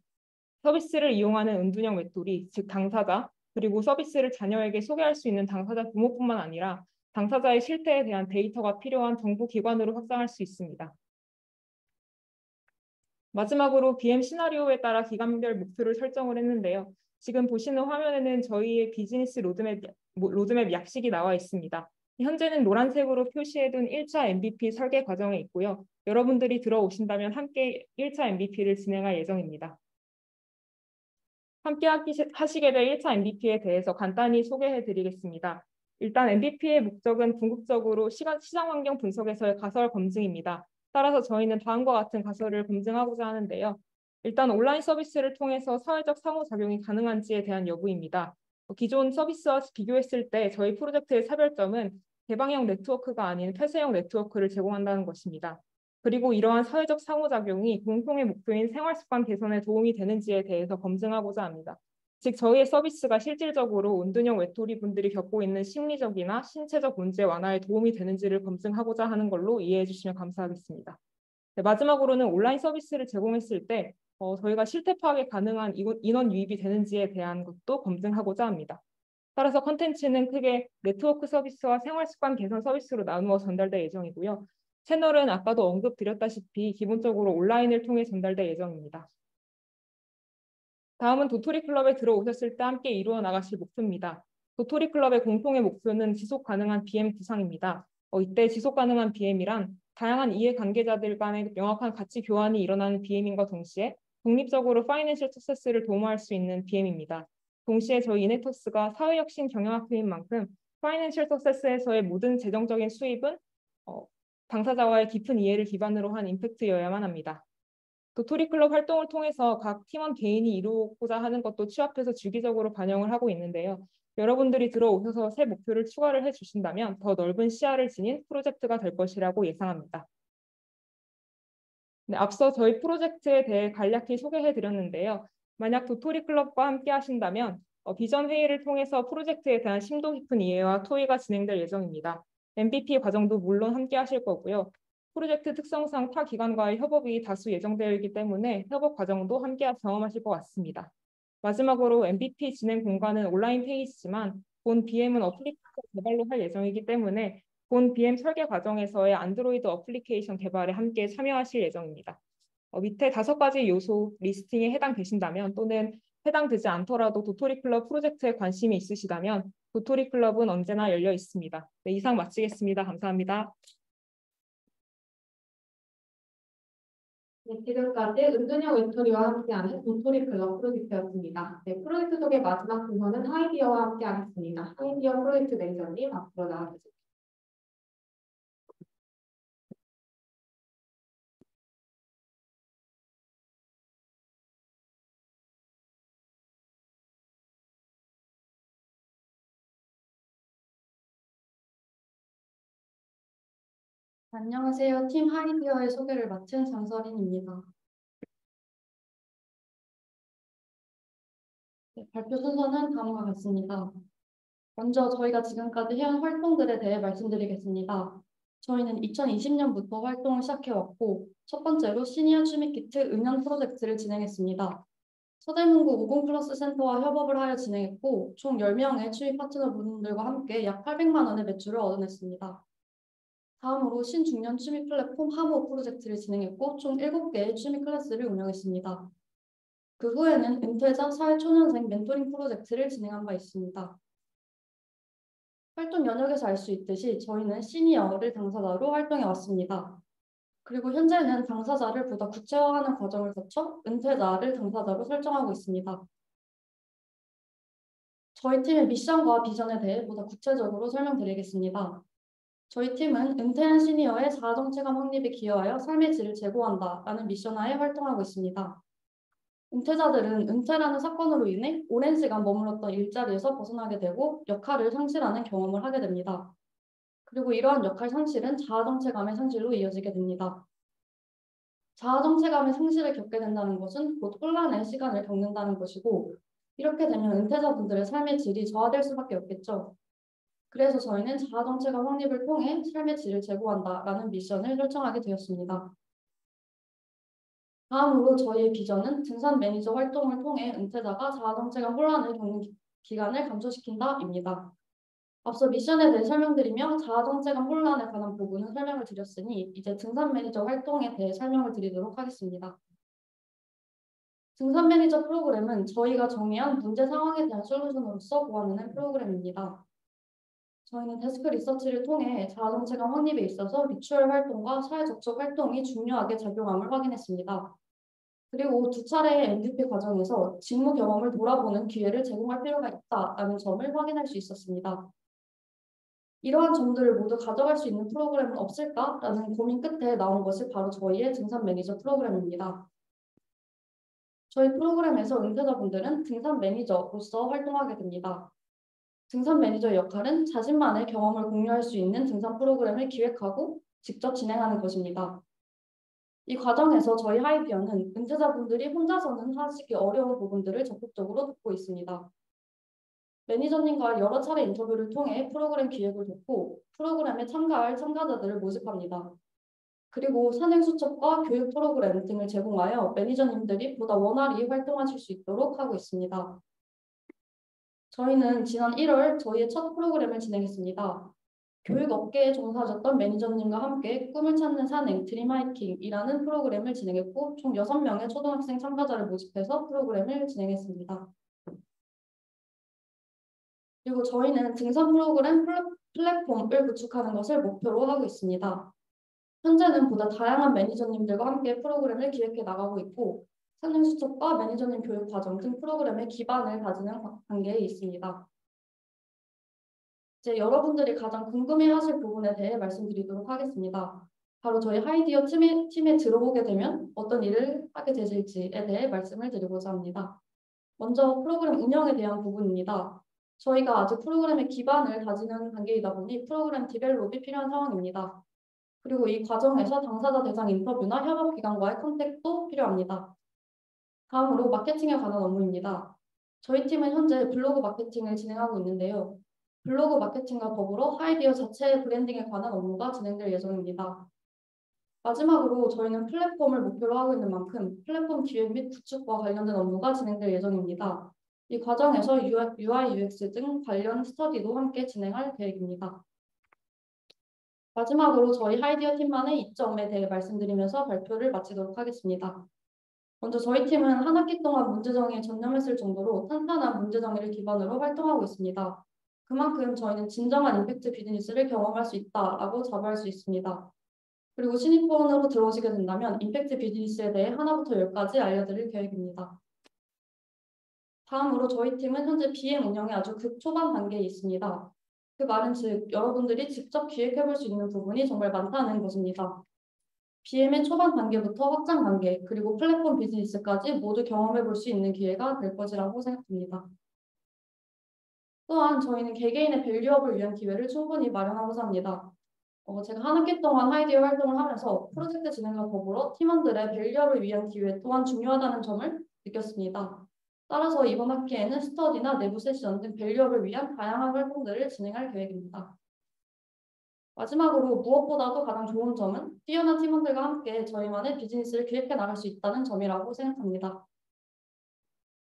서비스를 이용하는 은둔형 외톨이, 즉 당사자, 그리고 서비스를 자녀에게 소개할 수 있는 당사자 부모뿐만 아니라 당사자의 실태에 대한 데이터가 필요한 정부 기관으로 확장할 수 있습니다. 마지막으로 BM 시나리오에 따라 기간별 목표를 설정을 했는데요. 지금 보시는 화면에는 저희의 비즈니스 로드맵 약식이 나와 있습니다. 현재는 노란색으로 표시해둔 1차 MVP 설계 과정에 있고요. 여러분들이 들어오신다면 함께 1차 MVP를 진행할 예정입니다. 함께 하시게 될 1차 MVP에 대해서 간단히 소개해 드리겠습니다. 일단 MVP의 목적은 궁극적으로 시장 환경 분석에서의 가설 검증입니다. 따라서 저희는 다음과 같은 가설을 검증하고자 하는데요. 일단 온라인 서비스를 통해서 사회적 상호작용이 가능한지에 대한 여부입니다. 기존 서비스와 비교했을 때 저희 프로젝트의 차별점은 개방형 네트워크가 아닌 폐쇄형 네트워크를 제공한다는 것입니다. 그리고 이러한 사회적 상호작용이 공통의 목표인 생활습관 개선에 도움이 되는지에 대해서 검증하고자 합니다. 즉 저희의 서비스가 실질적으로 은둔형 외톨이 분들이 겪고 있는 심리적이나 신체적 문제 완화에 도움이 되는지를 검증하고자 하는 걸로 이해해 주시면 감사하겠습니다. 네, 마지막으로는 온라인 서비스를 제공했을 때 저희가 실태 파악에 가능한 인원 유입이 되는지에 대한 것도 검증하고자 합니다. 따라서 컨텐츠는 크게 네트워크 서비스와 생활습관 개선 서비스로 나누어 전달될 예정이고요. 채널은 아까도 언급드렸다시피 기본적으로 온라인을 통해 전달될 예정입니다. 다음은 도토리 클럽에 들어오셨을 때 함께 이루어 나가실 목표입니다. 도토리 클럽의 공통의 목표는 지속 가능한 BM 구상입니다. 이때 지속 가능한 BM이란 다양한 이해관계자들 간의 명확한 가치 교환이 일어나는 BM인과 동시에 독립적으로 파이낸셜 석세스를 도모할 수 있는 BM입니다. 동시에 저희 이넥터스가 사회혁신 경영학회인 만큼 파이낸셜 석세스에서의 모든 재정적인 수입은 당사자와의 깊은 이해를 기반으로 한 임팩트여야만 합니다. 도토리 클럽 활동을 통해서 각 팀원 개인이 이루고자 하는 것도 취합해서 주기적으로 반영을 하고 있는데요. 여러분들이 들어오셔서 새 목표를 추가를 해주신다면 더 넓은 시야를 지닌 프로젝트가 될 것이라고 예상합니다. 네, 앞서 저희 프로젝트에 대해 간략히 소개해드렸는데요. 만약 도토리 클럽과 함께 하신다면 비전 회의를 통해서 프로젝트에 대한 심도 깊은 이해와 토의가 진행될 예정입니다. MVP 과정도 물론 함께 하실 거고요. 프로젝트 특성상 타 기관과의 협업이 다수 예정되어 있기 때문에 협업 과정도 함께 경험하실 것 같습니다. 마지막으로 MVP 진행 공간은 온라인 페이지지만 본 BM은 어플리케이션 개발로 할 예정이기 때문에 본 BM 설계 과정에서의 안드로이드 어플리케이션 개발에 함께 참여하실 예정입니다. 밑에 5가지 요소 리스팅에 해당되신다면 또는 해당되지 않더라도 도토리 클럽 프로젝트에 관심이 있으시다면 도토리 클럽은 언제나 열려 있습니다. 네, 이상 마치겠습니다. 감사합니다. 네, 지금까지 은둔형 외톨이와 함께하는 도토리 클럽 프로젝트였습니다. 네, 프로젝트 소개 마지막 순서는 하이디어와 함께하겠습니다. 하이디어 프로젝트 매니저님 앞으로 나와주세요. 안녕하세요. 팀 하이디어의 소개를 맡은 장서린입니다. 네, 발표 순서는 다음과 같습니다. 먼저 저희가 지금까지 해온 활동들에 대해 말씀드리겠습니다. 저희는 2020년부터 활동을 시작해왔고 첫 번째로 시니어 취미키트 응연 프로젝트를 진행했습니다. 서대문구 50플러스 센터와 협업을 하여 진행했고 총 10명의 취미 파트너분들과 함께 약 800만 원의 매출을 얻어냈습니다. 다음으로 신중년 취미 플랫폼 하모 프로젝트를 진행했고 총 7개의 취미 클래스를 운영했습니다. 그 후에는 은퇴자 사회초년생 멘토링 프로젝트를 진행한 바 있습니다. 활동 연역에서 알 수 있듯이 저희는 시니어를 당사자로 활동해 왔습니다. 그리고 현재는 당사자를 보다 구체화하는 과정을 거쳐 은퇴자를 당사자로 설정하고 있습니다. 저희 팀의 미션과 비전에 대해 보다 구체적으로 설명드리겠습니다. 저희 팀은 은퇴한 시니어의 자아정체감 확립에 기여하여 삶의 질을 제고한다라는 미션하에 활동하고 있습니다. 은퇴자들은 은퇴라는 사건으로 인해 오랜 시간 머물렀던 일자리에서 벗어나게 되고 역할을 상실하는 경험을 하게 됩니다. 그리고 이러한 역할 상실은 자아정체감의 상실로 이어지게 됩니다. 자아정체감의 상실을 겪게 된다는 것은 곧 혼란의 시간을 겪는다는 것이고, 이렇게 되면 은퇴자분들의 삶의 질이 저하될 수밖에 없겠죠. 그래서 저희는 자아정체감 확립을 통해 삶의 질을 제고한다라는 미션을 설정하게 되었습니다. 다음으로 저희의 비전은 등산 매니저 활동을 통해 은퇴자가 자아정체감 혼란을 겪는 기간을 감소시킨다입니다. 앞서 미션에 대해 설명드리며 자아정체감 혼란에 관한 부분은 설명을 드렸으니 이제 등산 매니저 활동에 대해 설명을 드리도록 하겠습니다. 등산 매니저 프로그램은 저희가 정의한 문제 상황에 대한 솔루션으로서 보완하는 프로그램입니다. 저희는 데스크 리서치를 통해 자아정체감 확립에 있어서 리추얼 활동과 사회 접촉 활동이 중요하게 작용함을 확인했습니다. 그리고 2차례의 MVP 과정에서 직무 경험을 돌아보는 기회를 제공할 필요가 있다는 점을 확인할 수 있었습니다. 이러한 점들을 모두 가져갈 수 있는 프로그램은 없을까라는 고민 끝에 나온 것이 바로 저희의 등산 매니저 프로그램입니다. 저희 프로그램에서 은퇴자분들은 등산 매니저로서 활동하게 됩니다. 등산 매니저의 역할은 자신만의 경험을 공유할 수 있는 등산 프로그램을 기획하고 직접 진행하는 것입니다. 이 과정에서 저희 하이디어는 은퇴자분들이 혼자서는 하시기 어려운 부분들을 적극적으로 돕고 있습니다. 매니저님과 여러 차례 인터뷰를 통해 프로그램 기획을 돕고 프로그램에 참가할 참가자들을 모집합니다. 그리고 산행 수첩과 교육 프로그램 등을 제공하여 매니저님들이 보다 원활히 활동하실 수 있도록 하고 있습니다. 저희는 지난 1월 저희의 첫 프로그램을 진행했습니다. 교육 업계에 종사하셨던 매니저님과 함께 꿈을 찾는 산행 드림하이킹이라는 프로그램을 진행했고 총 6명의 초등학생 참가자를 모집해서 프로그램을 진행했습니다. 그리고 저희는 등산 프로그램 플랫폼을 구축하는 것을 목표로 하고 있습니다. 현재는 보다 다양한 매니저님들과 함께 프로그램을 기획해 나가고 있고 산행 수첩과 매니저님 교육 과정 등 프로그램의 기반을 다지는 단계에 있습니다. 이제 여러분들이 가장 궁금해하실 부분에 대해 말씀드리도록 하겠습니다. 바로 저희 하이디어 팀에 들어오게 되면 어떤 일을 하게 되실지에 대해 말씀을 드리고자 합니다. 먼저 프로그램 운영에 대한 부분입니다. 저희가 아직 프로그램의 기반을 다지는 단계이다 보니 프로그램 디벨롭이 필요한 상황입니다. 그리고 이 과정에서 당사자 대상 인터뷰나 협업기관과의 컨택도 필요합니다. 다음으로 마케팅에 관한 업무입니다. 저희 팀은 현재 블로그 마케팅을 진행하고 있는데요. 블로그 마케팅과 더불어 하이디어 자체의 브랜딩에 관한 업무가 진행될 예정입니다. 마지막으로 저희는 플랫폼을 목표로 하고 있는 만큼 플랫폼 기획 및 구축과 관련된 업무가 진행될 예정입니다. 이 과정에서 UI, UX 등 관련 스터디도 함께 진행할 계획입니다. 마지막으로 저희 하이디어 팀만의 이점에 대해 말씀드리면서 발표를 마치도록 하겠습니다. 먼저 저희 팀은 한 학기 동안 문제 정의에 전념했을 정도로 탄탄한 문제 정의를 기반으로 활동하고 있습니다. 그만큼 저희는 진정한 임팩트 비즈니스를 경험할 수 있다라고 자부할 수 있습니다. 그리고 신입부원으로 들어오시게 된다면 임팩트 비즈니스에 대해 하나부터 10까지 알려드릴 계획입니다. 다음으로 저희 팀은 현재 BM 운영의 아주 극초반 단계에 있습니다. 그 말은 즉 여러분들이 직접 기획해볼 수 있는 부분이 정말 많다는 것입니다. BM의 초반 단계부터 확장 단계 그리고 플랫폼 비즈니스까지 모두 경험해볼 수 있는 기회가 될 것이라고 생각됩니다. 또한 저희는 개개인의 밸류업을 위한 기회를 충분히 마련하고자 합니다. 제가 한 학기 동안 하이디어 활동을 하면서 프로젝트 진행과 더불어 팀원들의 밸류업을 위한 기회 또한 중요하다는 점을 느꼈습니다. 따라서 이번 학기에는 스터디나 내부 세션 등 밸류업을 위한 다양한 활동들을 진행할 계획입니다. 마지막으로 무엇보다도 가장 좋은 점은 뛰어난 팀원들과 함께 저희만의 비즈니스를 기획해 나갈 수 있다는 점이라고 생각합니다.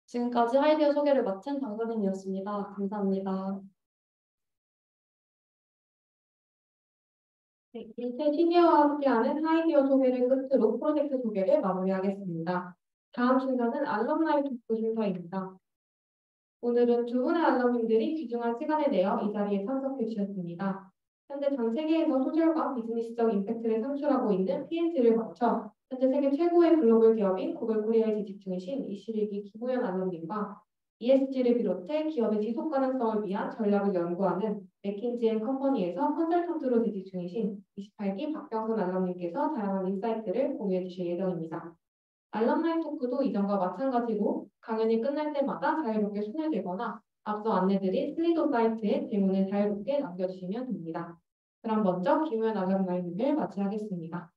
지금까지 하이디어 소개를 맡은 강선인이었습니다. 감사합니다. 네, 이제 시니어와 함께하는 하이디어 소개를 끝으로 프로젝트 소개를 마무리하겠습니다. 다음 순서는 알럼나이 토크 순서입니다. 오늘은 두 분의 알럼님들이 귀중한 시간을 내어 이 자리에 참석해 주셨습니다. 현재 전 세계에서 소셜과 비즈니스적 임팩트를 창출하고 있는 P&G를 거쳐 현재 세계 최고의 글로벌 기업인 구글 코리아에 재직 중이신 21기 김우현 알럼님과 ESG를 비롯해 기업의 지속 가능성을 위한 전략을 연구하는 맥킨지앤컴퍼니에서 컨설턴트로 재직 중이신 28기 박병선 알럼님께서 다양한 인사이트를 공유해 주실 예정입니다. 알럼나이 토크도 이전과 마찬가지로 강연이 끝날 때마다 자유롭게 손을 대거나 앞서 안내드린 슬리도 사이트에 질문을 자유롭게 남겨주시면 됩니다. 그럼 먼저 김우현 알럼나이님을 맞이하겠습니다.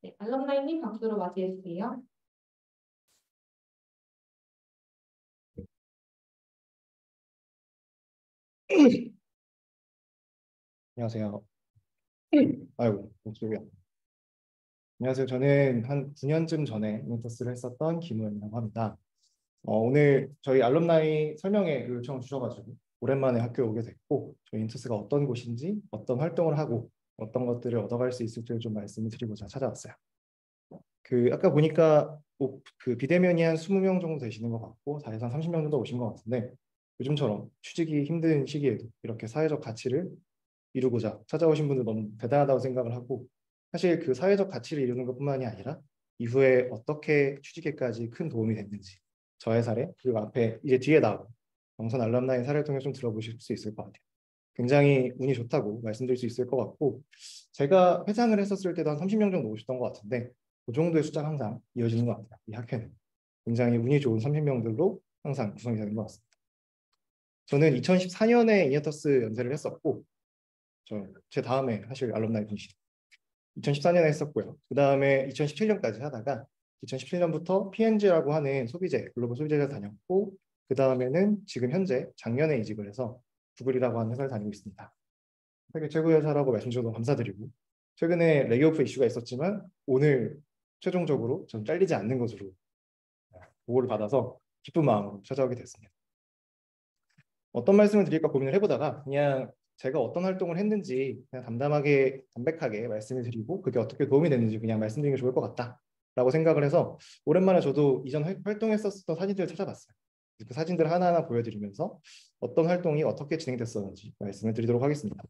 네, 알럼나이님 박수로 맞이해 주세요. 안녕하세요. 아이고, 목소리가. 안녕하세요. 저는 한 9년쯤 전에 이네터스를 했었던 김우현이라고 합니다. 오늘 저희 알럼나이 설명회 요청 주셔가지고 오랜만에 학교에 오게 됐고, 저희 이네터스가 어떤 곳인지, 어떤 활동을 하고, 어떤 것들을 얻어갈 수 있을지를 좀 말씀을 드리고자 찾아왔어요. 아까 보니까 그 비대면이 한 20명 정도 되시는 것 같고, 사회에서 한 30명 정도 오신 것 같은데, 요즘처럼 취직이 힘든 시기에도 이렇게 사회적 가치를 이루고자 찾아오신 분들 너무 대단하다고 생각을 하고, 사실 그 사회적 가치를 이루는 것뿐만이 아니라 이후에 어떻게 취직에까지 큰 도움이 됐는지 저의 사례, 그리고 앞에 이제 뒤에 나오는 경선 알럼나이 사례를 통해 좀 들어보실 수 있을 것 같아요. 굉장히 운이 좋다고 말씀드릴 수 있을 것 같고, 제가 회장을 했었을 때도 한 30명 정도 오셨던 것 같은데, 그 정도의 숫자가 항상 이어지는 것 같아요. 이 학회는 굉장히 운이 좋은 30명들로 항상 구성이 되는 것 같습니다. 저는 2014년에 이네터스 연세를 했었고, 제 다음에 사실 알럼나이 분이시죠. 2014년에 했었고요. 그 다음에 2017년까지 하다가 2017년부터 P&G라고 하는 글로벌 소비재를 다녔고, 그 다음에는 지금 현재 작년에 이직을 해서 구글이라고 하는 회사를 다니고 있습니다. 세계 최고의 회사라고 말씀 주셔서 감사드리고, 최근에 레이오프 이슈가 있었지만 오늘 최종적으로 좀 잘리지 않는 것으로 보고를 받아서 기쁜 마음으로 찾아오게 됐습니다. 어떤 말씀을 드릴까 고민을 해보다가 그냥 제가 어떤 활동을 했는지 그냥 담백하게 말씀을 드리고 그게 어떻게 도움이 됐는지 그냥 말씀드리는 게 좋을 것 같다라고 생각을 해서 오랜만에 저도 이전 활동했었던 사진들을 찾아봤어요. 그 사진들 하나하나 보여드리면서 어떤 활동이 어떻게 진행됐었는지 말씀을 드리도록 하겠습니다.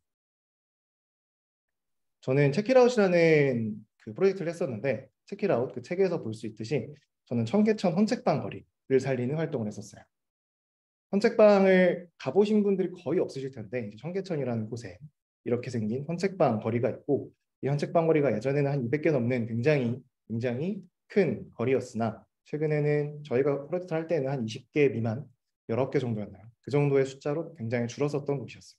저는 체키라웃이라는 그 프로젝트를 했었는데, 체키라웃 그 책에서 볼 수 있듯이 저는 청계천 헌책방 거리를 살리는 활동을 했었어요. 헌책방을 가보신 분들이 거의 없으실 텐데, 이제 청계천이라는 곳에 이렇게 생긴 헌책방 거리가 있고, 이 헌책방 거리가 예전에는 한 200개 넘는 굉장히 큰 거리였으나 최근에는 저희가 프로젝트 할 때는 한 20개 미만 19개 정도였나요? 그 정도의 숫자로 굉장히 줄었었던 곳이었어요.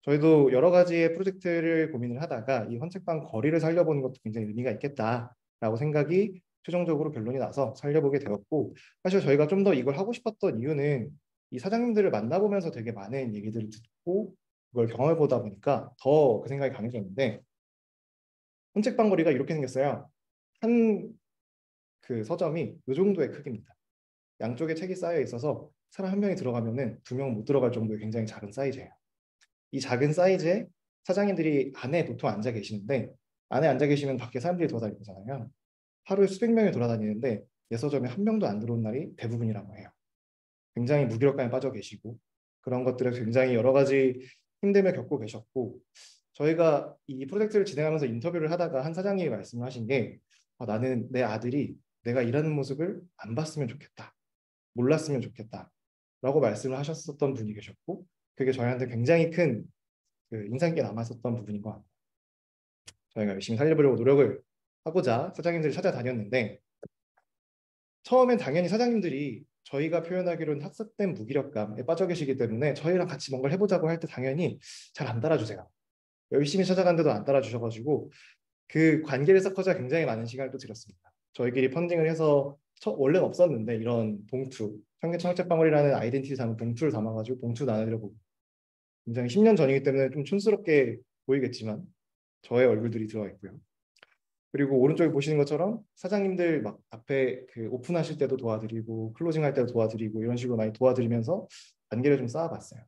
저희도 여러 가지의 프로젝트를 고민을 하다가 이 헌책방 거리를 살려보는 것도 굉장히 의미가 있겠다라고 생각이 최종적으로 결론이 나서 살려보게 되었고, 사실 저희가 좀 더 이걸 하고 싶었던 이유는 이 사장님들을 만나보면서 되게 많은 얘기들을 듣고 그걸 경험해 보다 보니까 더 그 생각이 강해졌는데, 헌책방 거리가 이렇게 생겼어요. 한 그 서점이 이 정도의 크기입니다. 양쪽에 책이 쌓여 있어서 사람 한 명이 들어가면은 2명 못 들어갈 정도의 굉장히 작은 사이즈예요. 이 작은 사이즈에 사장님들이 안에 보통 앉아 계시는데, 안에 앉아 계시면 밖에 사람들이 돌아다니잖아요. 하루에 수백 명이 돌아다니는데 예서점에 한 명도 안 들어온 날이 대부분이라고 해요. 굉장히 무기력감에 빠져 계시고 그런 것들을 굉장히 여러 가지 힘듦을 겪고 계셨고, 저희가 이 프로젝트를 진행하면서 인터뷰를 하다가 한 사장님이 말씀을 하신 게, 나는 내 아들이 내가 일하는 모습을 안 봤으면 좋겠다, 몰랐으면 좋겠다 라고 말씀을 하셨었던 분이 계셨고, 그게 저희한테 굉장히 큰 인상 깊게 남았었던 부분인 것 같아요. 저희가 열심히 살려보려고 노력을 하고자 사장님들이 찾아다녔는데, 처음엔 당연히 사장님들이 저희가 표현하기로는 학습된 무기력감에 빠져 계시기 때문에 저희랑 같이 뭔가를 해보자고 할 때 당연히 잘 안 따라주세요. 열심히 찾아갔는데도 안 따라주셔가지고 그 관계를 쌓고자 굉장히 많은 시간을 또 들였습니다. 저희끼리 펀딩을 해서 원래는 없었는데 이런 봉투, 청계천 헌책방울이라는 아이덴티티 담은 봉투를 담아가지고 봉투 나눠드려보고, 굉장히 10년 전이기 때문에 좀 촌스럽게 보이겠지만 저의 얼굴들이 들어가 있고요. 그리고 오른쪽에 보시는 것처럼 사장님들 막 앞에 그 오픈하실 때도 도와드리고 클로징 할 때도 도와드리고 이런 식으로 많이 도와드리면서 관계를 좀 쌓아봤어요.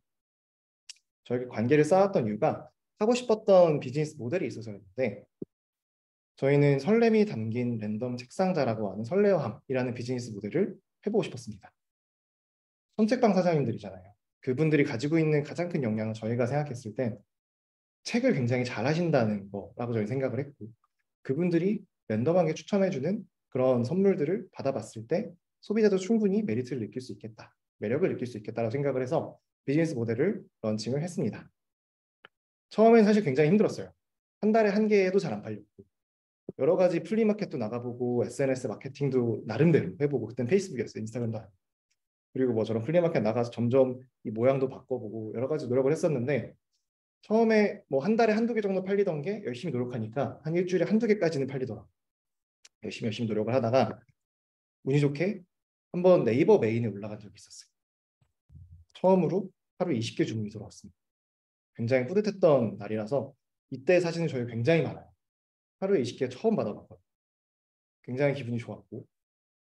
저희가 관계를 쌓았던 이유가 하고 싶었던 비즈니스 모델이 있어서였는데, 저희는 설렘이 담긴 랜덤 책상자라고 하는 설레어함이라는 비즈니스 모델을 해보고 싶었습니다. 헌책방 사장님들이잖아요. 그분들이 가지고 있는 가장 큰 역량은 저희가 생각했을 땐 책을 굉장히 잘 하신다는 거라고 저희 생각을 했고, 그분들이 랜덤하게 추천해주는 그런 선물들을 받아봤을 때 소비자도 충분히 메리트를 느낄 수 있겠다, 매력을 느낄 수 있겠다라고 생각을 해서 비즈니스 모델을 런칭을 했습니다. 처음엔 사실 굉장히 힘들었어요. 한 달에 한 개도 잘 안 팔렸고, 여러 가지 플리마켓도 나가보고 SNS 마케팅도 나름대로 해보고, 그땐 페이스북이었어요. 인스타그램도 아니고. 그리고 뭐 저런 플리마켓 나가서 점점 이 모양도 바꿔보고 여러 가지 노력을 했었는데, 처음에 뭐 한 달에 한두 개 정도 팔리던 게 열심히 노력하니까 한 일주일에 한두 개까지는 팔리더라고요. 열심히 노력을 하다가 운이 좋게 한번 네이버 메인에 올라간 적이 있었어요. 처음으로 하루에 20개 주문이 들어왔습니다. 굉장히 뿌듯했던 날이라서 이때 사진은 저희 굉장히 많아요. 하루에 20개 처음 받아봤거든요. 굉장히 기분이 좋았고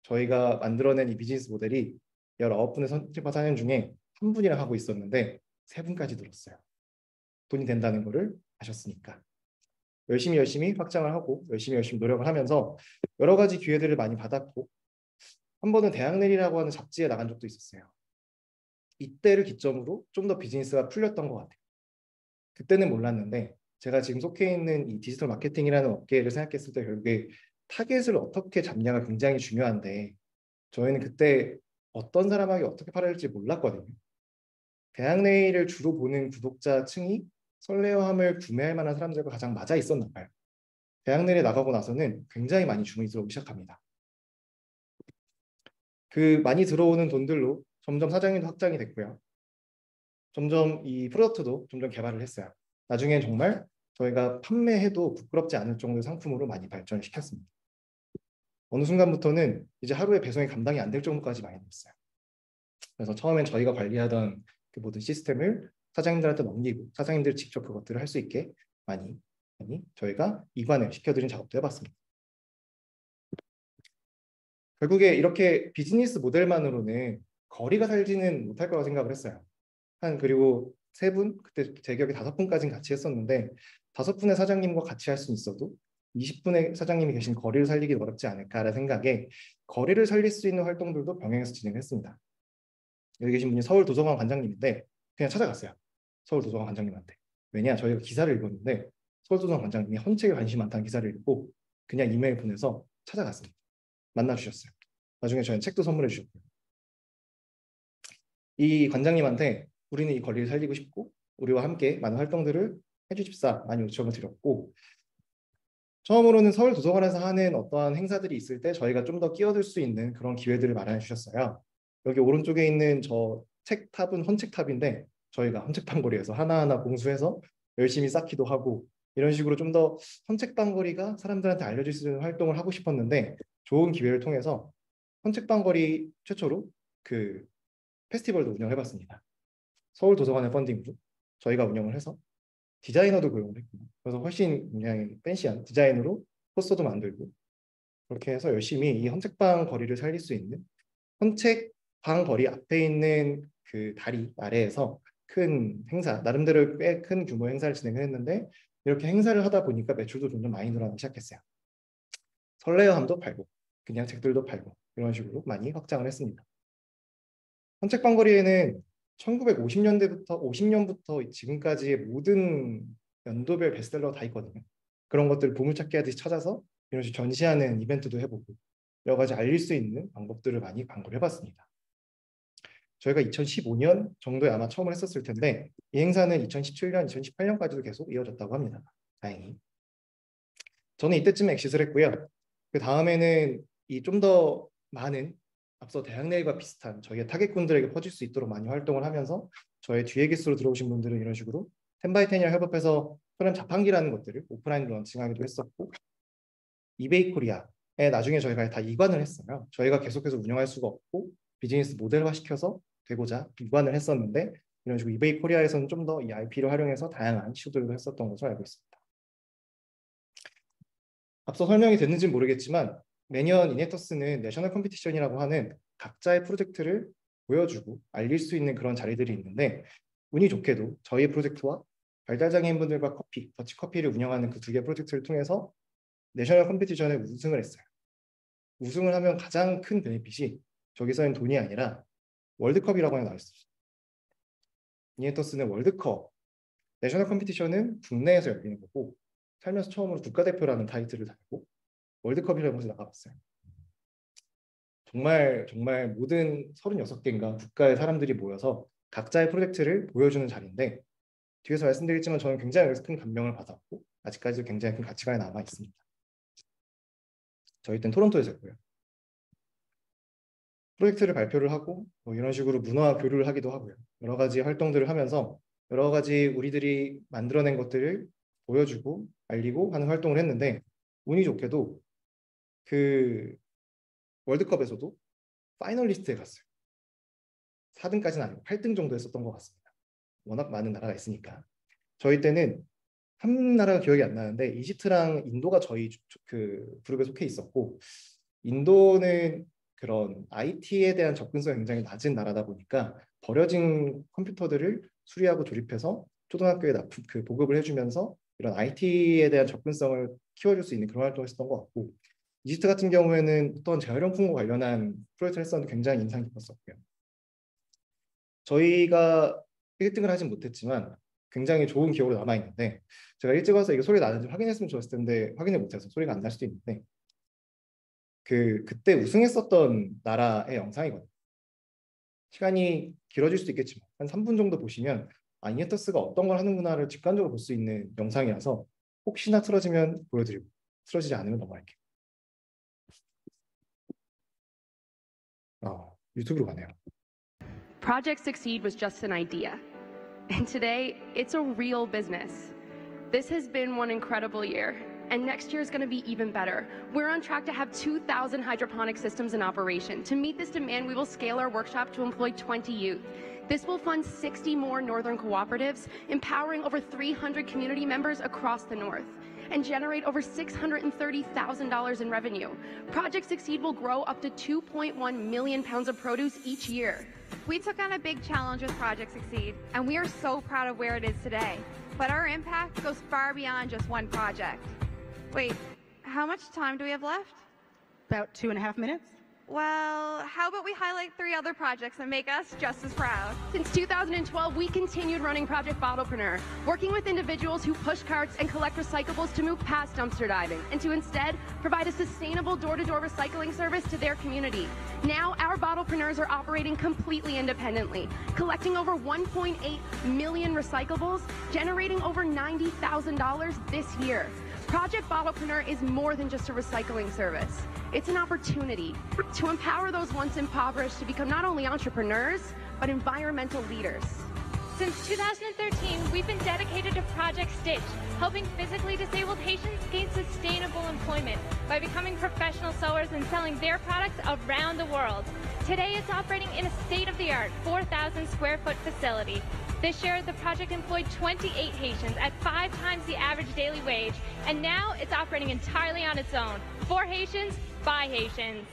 저희가 만들어낸 이 비즈니스 모델이 19분의 선택파 사연 중에 한 분이랑 하고 있었는데 3분까지 들었어요. 돈이 된다는 거를 아셨으니까. 열심히 확장을 하고 열심히 노력을 하면서 여러 가지 기회들을 많이 받았고 한 번은 대학내리라고 하는 잡지에 나간 적도 있었어요. 이때를 기점으로 좀 더 비즈니스가 풀렸던 것 같아요. 그때는 몰랐는데 제가 지금 속해 있는 이 디지털 마케팅이라는 업계를 생각했을 때 결국에 타겟을 어떻게 잡냐가 굉장히 중요한데 저희는 그때 어떤 사람에게 어떻게 팔아야 할지 몰랐거든요. 대학내일을 주로 보는 구독자층이 설레어함을 구매할 만한 사람들과 가장 맞아 있었나 봐요. 대학내일에 나가고 나서는 굉장히 많이 주문이 들어오기 시작합니다. 그 많이 들어오는 돈들로 점점 사장님도 확장이 됐고요. 점점 이 프로덕트도 점점 개발을 했어요. 나중엔 정말 저희가 판매해도 부끄럽지 않을 정도의 상품으로 많이 발전시켰습니다. 어느 순간부터는 이제 하루에 배송이 감당이 안 될 정도까지 많이 됐어요. 그래서 처음엔 저희가 관리하던 그 모든 시스템을 사장님들한테 넘기고 사장님들 직접 그것들을 할 수 있게 많이 저희가 이관을 시켜드린 작업도 해봤습니다. 결국에 이렇게 비즈니스 모델만으로는 거리가 살지는 못할 거라고 생각을 했어요. 그리고 3분, 그때 제 기억에 5분까지는 같이 했었는데 5분의 사장님과 같이 할 수는 있어도 20분의 사장님이 계신 거리를 살리기 어렵지 않을까라는 생각에 거리를 살릴 수 있는 활동들도 병행해서 진행했습니다. 여기 계신 분이 서울도서관 관장님인데 그냥 찾아갔어요. 서울도서관 관장님한테. 왜냐? 저희가 기사를 읽었는데 서울도서관 관장님이 헌책에 관심이 많다는 기사를 읽고 그냥 이메일 보내서 찾아갔습니다. 만나주셨어요. 나중에 저희는 책도 선물해 주셨고요. 이 관장님한테 우리는 이 거리를 살리고 싶고 우리와 함께 많은 활동들을 해주십사 많이 요청을 드렸고 처음으로는 서울도서관에서 하는 어떠한 행사들이 있을 때 저희가 좀 더 끼어들 수 있는 그런 기회들을 마련해 주셨어요. 여기 오른쪽에 있는 저 책탑은 헌책탑인데 저희가 헌책방거리에서 하나하나 공수해서 열심히 쌓기도 하고 이런 식으로 좀 더 헌책방거리가 사람들한테 알려질 수 있는 활동을 하고 싶었는데 좋은 기회를 통해서 헌책방거리 최초로 그 페스티벌도 운영해봤습니다. 서울도서관의 펀딩으로 저희가 운영을 해서 디자이너도 고용을 했고 그래서 훨씬 굉장히 팬시한 디자인으로 포스터도 만들고 그렇게 해서 열심히 이 헌책방 거리를 살릴 수 있는 헌책방 거리 앞에 있는 그 다리 아래에서 큰 행사, 나름대로 꽤 큰 규모 행사를 진행을 했는데 이렇게 행사를 하다 보니까 매출도 점점 많이 늘어나기 시작했어요. 설레어함도 팔고 그냥 책들도 팔고 이런 식으로 많이 확장을 했습니다. 헌책방 거리에는 1950년대부터 50년부터 지금까지의 모든 연도별 베스트셀러가 다 있거든요. 그런 것들을 보물찾기 하듯이 찾아서 이런 식으로 전시하는 이벤트도 해보고 여러 가지 알릴 수 있는 방법들을 많이 광고를 해봤습니다. 저희가 2015년 정도에 아마 처음으로 했었을 텐데 이 행사는 2017년, 2018년까지도 계속 이어졌다고 합니다. 다행히. 저는 이때쯤에 엑시트를 했고요. 그 다음에는 이 좀 더 많은 앞서 대학내일과 비슷한 저희의 타겟군들에게 퍼질 수 있도록 많이 활동을 하면서 저의 뒤에 기수로 들어오신 분들은 이런 식으로 10x10이랑 협업해서 프렘 자판기라는 것들을 오프라인으로 런칭하기도 했었고 이베이 코리아에 나중에 저희가 다 이관을 했어요. 저희가 계속해서 운영할 수가 없고 비즈니스 모델화 시켜서 되고자 이관을 했었는데 이런 식으로 이베이 코리아에서는 좀 더 이 IP를 활용해서 다양한 시도들도 했었던 것으로 알고 있습니다. 앞서 설명이 됐는지는 모르겠지만 매년 이네터스는 내셔널 컴피티션이라고 하는 각자의 프로젝트를 보여주고 알릴 수 있는 그런 자리들이 있는데 운이 좋게도 저희 프로젝트와 발달장애인분들과 커피, 더치커피를 운영하는 그 2개 프로젝트를 통해서 내셔널 컴피티션에 우승을 했어요. 우승을 하면 가장 큰 베네핏이 저기서는 돈이 아니라 월드컵이라고 하나 나왔어요. 이네터스는 월드컵, 내셔널 컴피티션은 국내에서 열리는 거고 살면서 처음으로 국가대표라는 타이틀을 달고 월드컵이라는 곳에 나가봤어요. 정말 모든 36개인가 국가의 사람들이 모여서 각자의 프로젝트를 보여주는 자리인데 뒤에서 말씀드리겠지만 저는 굉장히 여기서 큰 감명을 받았고 아직까지도 굉장히 큰 가치가 남아 있습니다. 저희 때는 토론토에서 했고요. 프로젝트를 발표를 하고 뭐 이런 식으로 문화 교류를 하기도 하고요. 여러 가지 활동들을 하면서 여러 가지 우리들이 만들어낸 것들을 보여주고 알리고 하는 활동을 했는데 운이 좋게도 그 월드컵에서도 파이널리스트에 갔어요. 4등까지는 아니고 8등 정도 했었던 것 같습니다. 워낙 많은 나라가 있으니까. 저희 때는 한 나라가 기억이 안 나는데 이집트랑 인도가 저희 그 그룹에 속해 있었고, 인도는 그런 IT에 대한 접근성이 굉장히 낮은 나라다 보니까 버려진 컴퓨터들을 수리하고 조립해서 초등학교에 그 보급을 해주면서 이런 IT에 대한 접근성을 키워줄 수 있는 그런 활동을 했었던 것 같고, 이집트 같은 경우에는 어떤 재활용품과 관련한 프로젝트를 했었는데 굉장히 인상 깊었었고요. 저희가 1등을 하진 못했지만 굉장히 좋은 기억으로 남아있는데, 제가 일찍 와서 이게 소리 나는지 확인했으면 좋았을 텐데 확인을 못해서 소리가 안 날 수도 있는데, 그때 우승했었던 나라의 영상이거든요. 시간이 길어질 수도 있겠지만 한 3분 정도 보시면 이네터스가 어떤 걸 하는구나를 직관적으로 볼 수 있는 영상이라서 혹시나 틀어지면 보여드리고 틀어지지 않으면 넘어갈게요. 유튜브로 가네요. Project Succeed was just an idea, and today it's a real business. This has been one incredible year, and next year is going to be even better. We're on track to have 2,000 hydroponic systems in operation. To meet this demand, we will scale our workshop to employ 20 youth. This will fund 60 more northern cooperatives, empowering over 300 community members across the north, and generate over $630,000 in revenue. Project Succeed will grow up to 2.1 million pounds of produce each year. We took on a big challenge with Project Succeed, and we are so proud of where it is today. But our impact goes far beyond just one project. Wait, how much time do we have left? About 2.5 minutes. Well, how about we highlight 3 other projects that make us just as proud? Since 2012, we continued running Project Bottlepreneur, working with individuals who push carts and collect recyclables to move past dumpster diving, and to instead provide a sustainable door-to-door recycling service to their community. Now, our Bottlepreneurs are operating completely independently, collecting over 1.8 million recyclables, generating over $90,000 this year. Project Bottlepreneur is more than just a recycling service. It's an opportunity to empower those once impoverished to become not only entrepreneurs, but environmental leaders. Since 2013, we've been dedicated to Project Stitch, helping physically disabled Haitians gain sustainable employment by becoming professional sewers and selling their products around the world. Today, it's operating in a state-of-the-art 4,000 square foot facility. This year, the project employed 28 Haitians at 5 times the average daily wage, and now it's operating entirely on its own. For Haitians, by Haitians.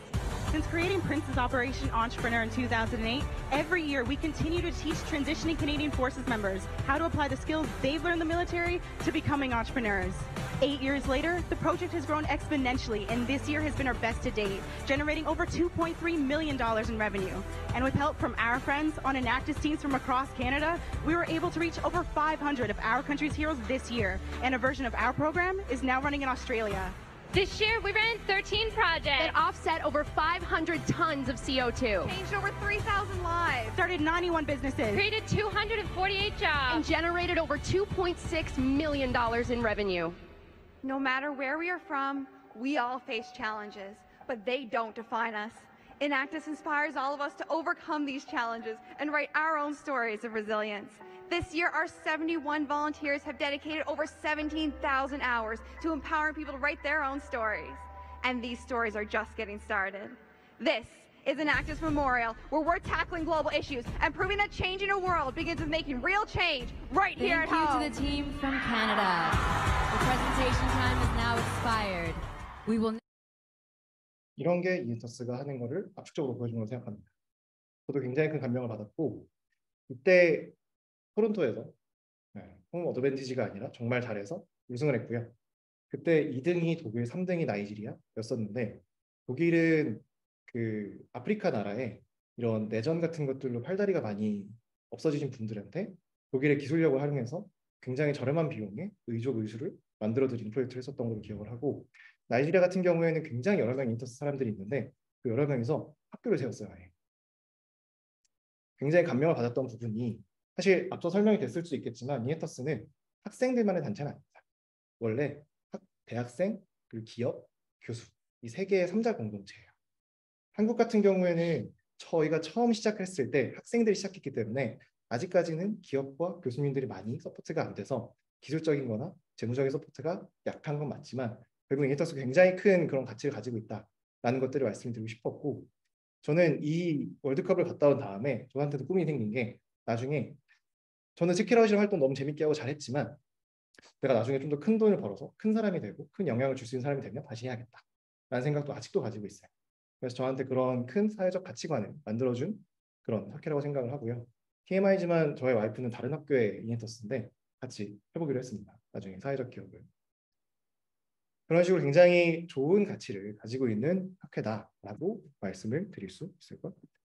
Since creating Prince's Operation Entrepreneur in 2008, every year we continue to teach transitioning Canadian Forces members how to apply the skills they've learned in the military to becoming entrepreneurs. 8 years later, the project has grown exponentially, and this year has been our best to date, generating over $2.3 million in revenue. And with help from our friends on Enactus teams from across Canada, we were able to reach over 500 of our country's heroes this year, and a version of our program is now running in Australia. This year, we ran 13 projects that offset over 500 tons of CO2, changed over 3,000 lives, started 91 businesses, created 248 jobs, and generated over $2.6 million in revenue. No matter where we are from, we all face challenges, but they don't define us. Enactus inspires all of us to overcome these challenges and write our own stories of resilience. This year, our 71 volunteers have dedicated over 17,000 hours to empowering people to write their own stories. And these stories are just getting started. This is Enactus Memorial, where we're tackling global issues and proving that changing a world begins with making real change right here at home. Thank you to the team from Canada. The presentation time is now expired. We will. 이런 게 이네터스가 하는 거를 압축적으로 보여준 걸 생각합니다. 저도 굉장히 큰 감명을 받았고, 이때 토론토에서 홈 어드밴티지가 아니라 정말 잘해서 우승을 했고요. 그때 2등이 독일, 3등이 나이지리아였었는데, 독일은 그 아프리카 나라에 이런 내전 같은 것들로 팔다리가 많이 없어지신 분들한테 독일의 기술력을 활용해서 굉장히 저렴한 비용에 의족의술을 만들어드린 프로젝트를 했었던 걸로 기억을 하고, 나이지리아 같은 경우에는 굉장히 여러 명의 인터스 사람들이 있는데 그 여러 명이서 학교를 세웠어요. 아예. 굉장히 감명을 받았던 부분이, 사실 앞서 설명이 됐을 수 있겠지만 이네터스는 학생들만의 단체는 아닙니다. 원래 대학생, 그리고 기업, 교수, 이 세 개의 3자 공동체예요. 한국 같은 경우에는 저희가 처음 시작했을 때 학생들이 시작했기 때문에 아직까지는 기업과 교수님들이 많이 서포트가 안 돼서 기술적인 거나 재무적인 서포트가 약한 건 맞지만 결국 이네터스가 굉장히 큰 그런 가치를 가지고 있다라는 것들을 말씀드리고 싶었고, 저는 이 월드컵을 갔다 온 다음에 저한테도 꿈이 생긴 게, 나중에 저는 체키라웃이랑 활동 너무 재밌게 하고 잘했지만 내가 나중에 좀 더 큰 돈을 벌어서 큰 사람이 되고 큰 영향을 줄 수 있는 사람이 되면 다시 해야겠다라는 생각도 아직도 가지고 있어요. 그래서 저한테 그런 큰 사회적 가치관을 만들어준 그런 학회라고 생각을 하고요. TMI지만 저의 와이프는 다른 학교에 이네터스인데 같이 해보기로 했습니다. 나중에 사회적 기업을. 그런 식으로 굉장히 좋은 가치를 가지고 있는 학회다라고 말씀을 드릴 수 있을 것 같습니다.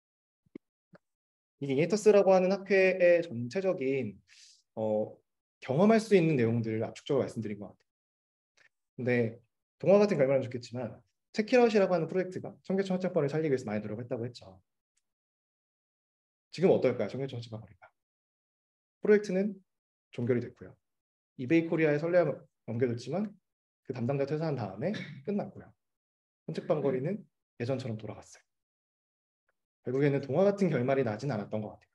이게 이네터스라고 하는 학회의 전체적인 경험할 수 있는 내용들을 압축적으로 말씀드린 것 같아요. 근데 동화 같은 결말은 좋겠지만 체키라웃이라고 하는 프로젝트가 청계천 헛장벌을 살리기 위해서 많이 노력했다고 했죠. 지금 어떨까요? 청계천 헛장벌이가. 프로젝트는 종결이 됐고요. 이베이 코리아에 설레함을 넘겨줬지만 그 담당자 퇴사한 다음에 끝났고요. 헌책방거리는 예전처럼 돌아갔어요. 결국에는 동화 같은 결말이 나진 않았던 것 같아요.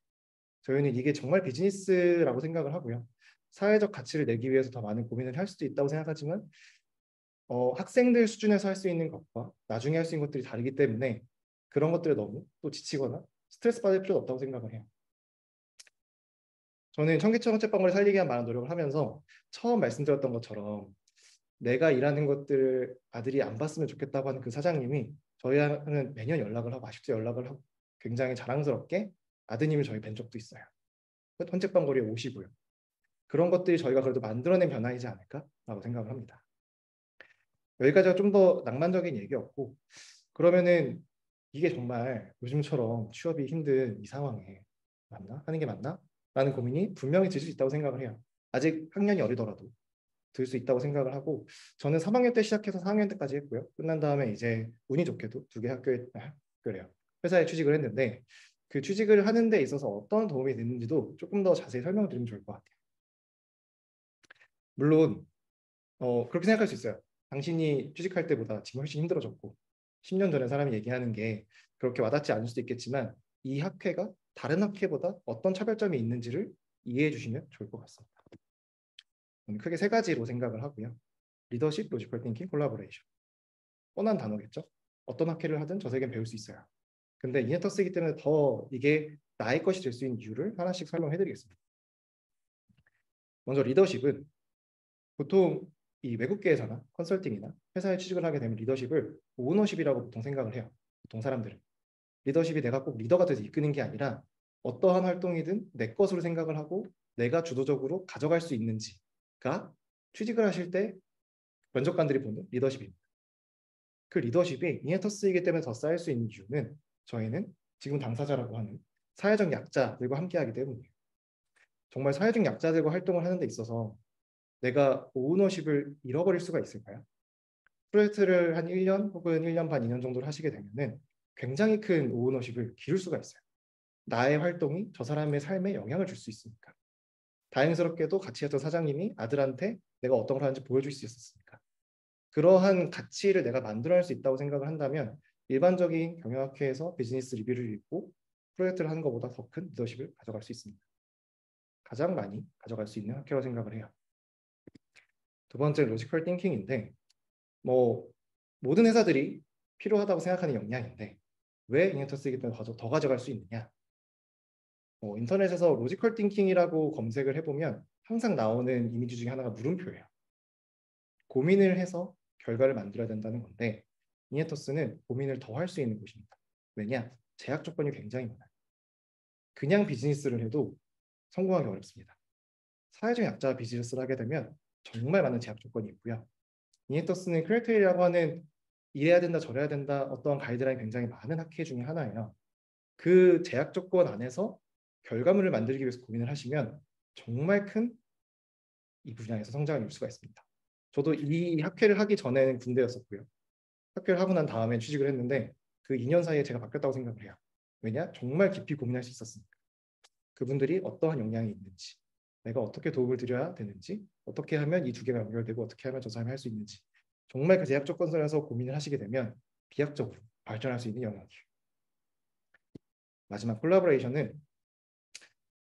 저희는 이게 정말 비즈니스라고 생각을 하고요. 사회적 가치를 내기 위해서 더 많은 고민을 할 수도 있다고 생각하지만 학생들 수준에서 할 수 있는 것과 나중에 할 수 있는 것들이 다르기 때문에 그런 것들에 너무 또 지치거나 스트레스 받을 필요도 없다고 생각을 해요. 저는 청계천 헛책방거리 살리기 위한 많은 노력을 하면서 처음 말씀드렸던 것처럼 내가 일하는 것들을 아들이 안 봤으면 좋겠다고 하는 그 사장님이 저희와는 매년 연락을 하고 아쉽게 연락을 하고 굉장히 자랑스럽게 아드님을 저희 뵌 적도 있어요. 헌책방거리에 오시고요. 그런 것들이 저희가 그래도 만들어낸 변화이지 않을까라고 생각을 합니다. 여기까지가 좀 더 낭만적인 얘기였고, 그러면은 이게 정말 요즘처럼 취업이 힘든 이 상황에 맞나? 하는 게 맞나? 라는 고민이 분명히 들 수 있다고 생각을 해요. 아직 학년이 어리더라도 들 수 있다고 생각을 하고, 저는 3학년 때 시작해서 4학년 때까지 했고요. 끝난 다음에 이제 운이 좋게도 2개 학교래요. 회사에 취직을 했는데 그 취직을 하는 데 있어서 어떤 도움이 됐는지도 조금 더 자세히 설명을 드리면 좋을 것 같아요. 물론 그렇게 생각할 수 있어요. 당신이 취직할 때보다 지금 훨씬 힘들어졌고 10년 전에 사람이 얘기하는 게 그렇게 와닿지 않을 수도 있겠지만 이 학회가 다른 학회보다 어떤 차별점이 있는지를 이해해 주시면 좋을 것 같습니다. 크게 3가지로 생각을 하고요. 리더십, 로지컬 띵킹, 콜라보레이션. 뻔한 단어겠죠? 어떤 학회를 하든 저 세계는 배울 수 있어요. 근데 이네터스이기 때문에 더 이게 나의 것이 될 수 있는 이유를 하나씩 설명해 드리겠습니다. 먼저 리더십은 보통 이 외국계에서나 컨설팅이나 회사에 취직을 하게 되면 리더십을 오너십이라고 보통 생각을 해요. 보통 사람들은. 리더십이 내가 꼭 리더가 돼서 이끄는 게 아니라 어떠한 활동이든 내 것으로 생각을 하고 내가 주도적으로 가져갈 수 있는지가 취직을 하실 때 면접관들이 보는 리더십입니다. 그 리더십이 이네터스이기 때문에 더 쌓일 수 있는 이유는 저희는 지금 당사자라고 하는 사회적 약자들과 함께하기 때문이에요. 정말 사회적 약자들과 활동을 하는 데 있어서 내가 오너십을 잃어버릴 수가 있을까요? 프로젝트를 한 1년 혹은 1년 반, 2년 정도를 하시게 되면은 굉장히 큰 오너십을 기를 수가 있어요. 나의 활동이 저 사람의 삶에 영향을 줄 수 있으니까. 다행스럽게도 같이 했던 사장님이 아들한테 내가 어떤 걸 하는지 보여줄 수 있었으니까. 그러한 가치를 내가 만들어낼 수 있다고 생각을 한다면 일반적인 경영학회에서 비즈니스 리뷰를 읽고 프로젝트를 하는 것보다 더 큰 리더십을 가져갈 수 있습니다. 가장 많이 가져갈 수 있는 학회라고 생각을 해요. 두 번째 로지컬 띵킹인데 모든 회사들이 필요하다고 생각하는 역량인데 왜 이네터스이기 때문에 더 가져갈 수 있느냐? 인터넷에서 로지컬 띵킹이라고 검색을 해보면 항상 나오는 이미지 중에 하나가 물음표예요. 고민을 해서 결과를 만들어야 된다는 건데 이네터스는 고민을 더 할 수 있는 곳입니다. 왜냐? 제약 조건이 굉장히 많아요. 그냥 비즈니스를 해도 성공하기 어렵습니다. 사회적 약자 비즈니스를 하게 되면 정말 많은 제약 조건이 있고요. 이네터스는 크리에이터라고 하는 이래야 된다 저래야 된다 어떠한 가이드라인이 굉장히 많은 학회 중에 하나예요. 그 제약 조건 안에서 결과물을 만들기 위해서 고민을 하시면 정말 큰 이 분야에서 성장을 이룰 수가 있습니다. 저도 이 학회를 하기 전에는 군대였었고요. 학회를 하고 난 다음에 취직을 했는데 그 2년 사이에 제가 바뀌었다고 생각을 해요. 왜냐? 정말 깊이 고민할 수 있었으니까. 그분들이 어떠한 역량이 있는지, 내가 어떻게 도움을 드려야 되는지, 어떻게 하면 이 2개가 연결되고 어떻게 하면 저 사람이 할 수 있는지 정말 그 제약 조건에서 고민을 하시게 되면 비약적으로 발전할 수 있는 영역이에요. 마지막 콜라보레이션은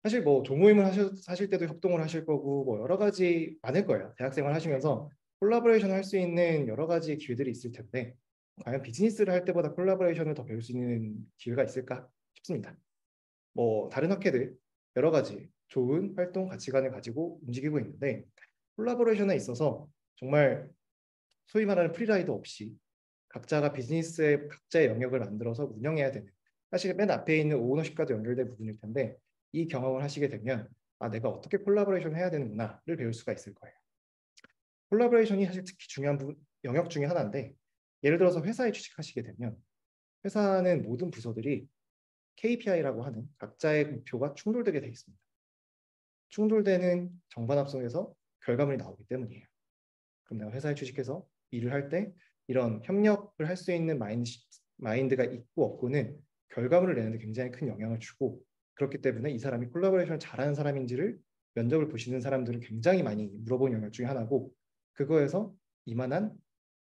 사실 뭐 조모임을 하실 때도 협동을 하실 거고 뭐 여러 가지 많을 거예요. 대학생활 하시면서 콜라보레이션 할 수 있는 여러 가지 기회들이 있을 텐데 과연 비즈니스를 할 때보다 콜라보레이션을 더 배울 수 있는 기회가 있을까 싶습니다. 뭐 다른 학회들 여러 가지 좋은 활동 가치관을 가지고 움직이고 있는데 콜라보레이션에 있어서 정말 소위 말하는 프리라이더 없이 각자가 비즈니스의 각자의 영역을 만들어서 운영해야 되는, 사실 맨 앞에 있는 오너십과도 연결된 부분일 텐데 이 경험을 하시게 되면 아, 내가 어떻게 콜라보레이션 해야 되는구나를 배울 수가 있을 거예요. 콜라보레이션이 사실 특히 중요한 영역 중에 하나인데, 예를 들어서 회사에 취직하시게 되면 회사는 모든 부서들이 KPI라고 하는 각자의 목표가 충돌되게 돼 있습니다. 충돌되는 정반합성에서 결과물이 나오기 때문이에요. 그럼 내가 회사에 취직해서 일을 할 때 이런 협력을 할 수 있는 마인드가 있고 없고는 결과물을 내는데 굉장히 큰 영향을 주고, 그렇기 때문에 이 사람이 콜라보레이션을 잘하는 사람인지를 면접을 보시는 사람들은 굉장히 많이 물어본 영역 중에 하나고, 그거에서 이만한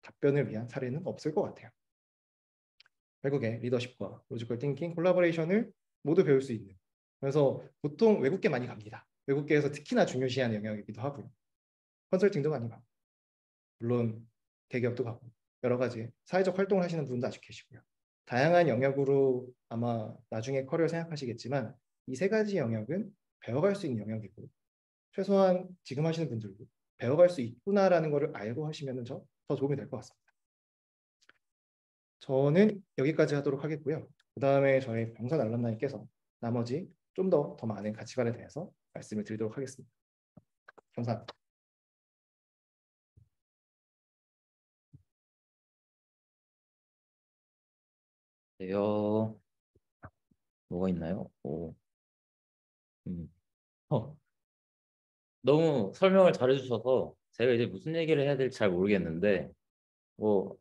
답변을 위한 사례는 없을 것 같아요. 결국에 리더십과 로지컬 띵킹, 콜라보레이션을 모두 배울 수 있는, 그래서 보통 외국계 많이 갑니다. 외국계에서 특히나 중요시하는 영역이기도 하고요. 컨설팅도 많이 가고, 물론 대기업도 가고, 여러 가지 사회적 활동을 하시는 분도 아직 계시고요. 다양한 영역으로 아마 나중에 커리어 생각하시겠지만 이 세 가지 영역은 배워갈 수 있는 영역이고, 최소한 지금 하시는 분들도 배워갈 수 있구나라는 것을 알고 하시면 더 도움이 될 것 같습니다. 저는 여기까지 하도록 하겠고요. 그 다음에 저희 병선 알럼나이께서 나머지 좀 더 많은 가치관에 대해서 말씀을 드리도록 하겠습니다. 감사합니다. 네요. 뭐가 있나요? 너무 설명을 잘해주셔서 제가 이제 무슨 얘기를 해야 될지 잘 모르겠는데, 뭐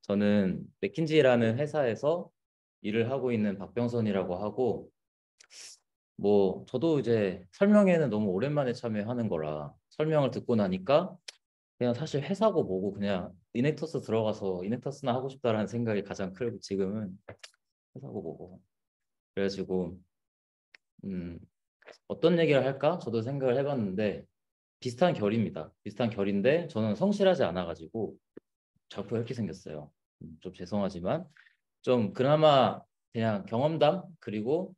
저는 맥킨지라는 회사에서 일을 하고 있는 박병선이라고 하고, 뭐 저도 이제 설명회는 너무 오랜만에 참여하는 거라 설명을 듣고 나니까 그냥 사실 회사고 뭐고 그냥 이넥터스 들어가서 이넥터스나 하고 싶다라는 생각이 가장 크고, 지금은 회사고 뭐고 그래가지고 어떤 얘기를 할까 저도 생각을 해봤는데, 비슷한 결입니다. 비슷한 결인데 저는 성실하지 않아가지고 자꾸 이렇게 생겼어요. 좀 죄송하지만 좀 그나마 그냥 경험담, 그리고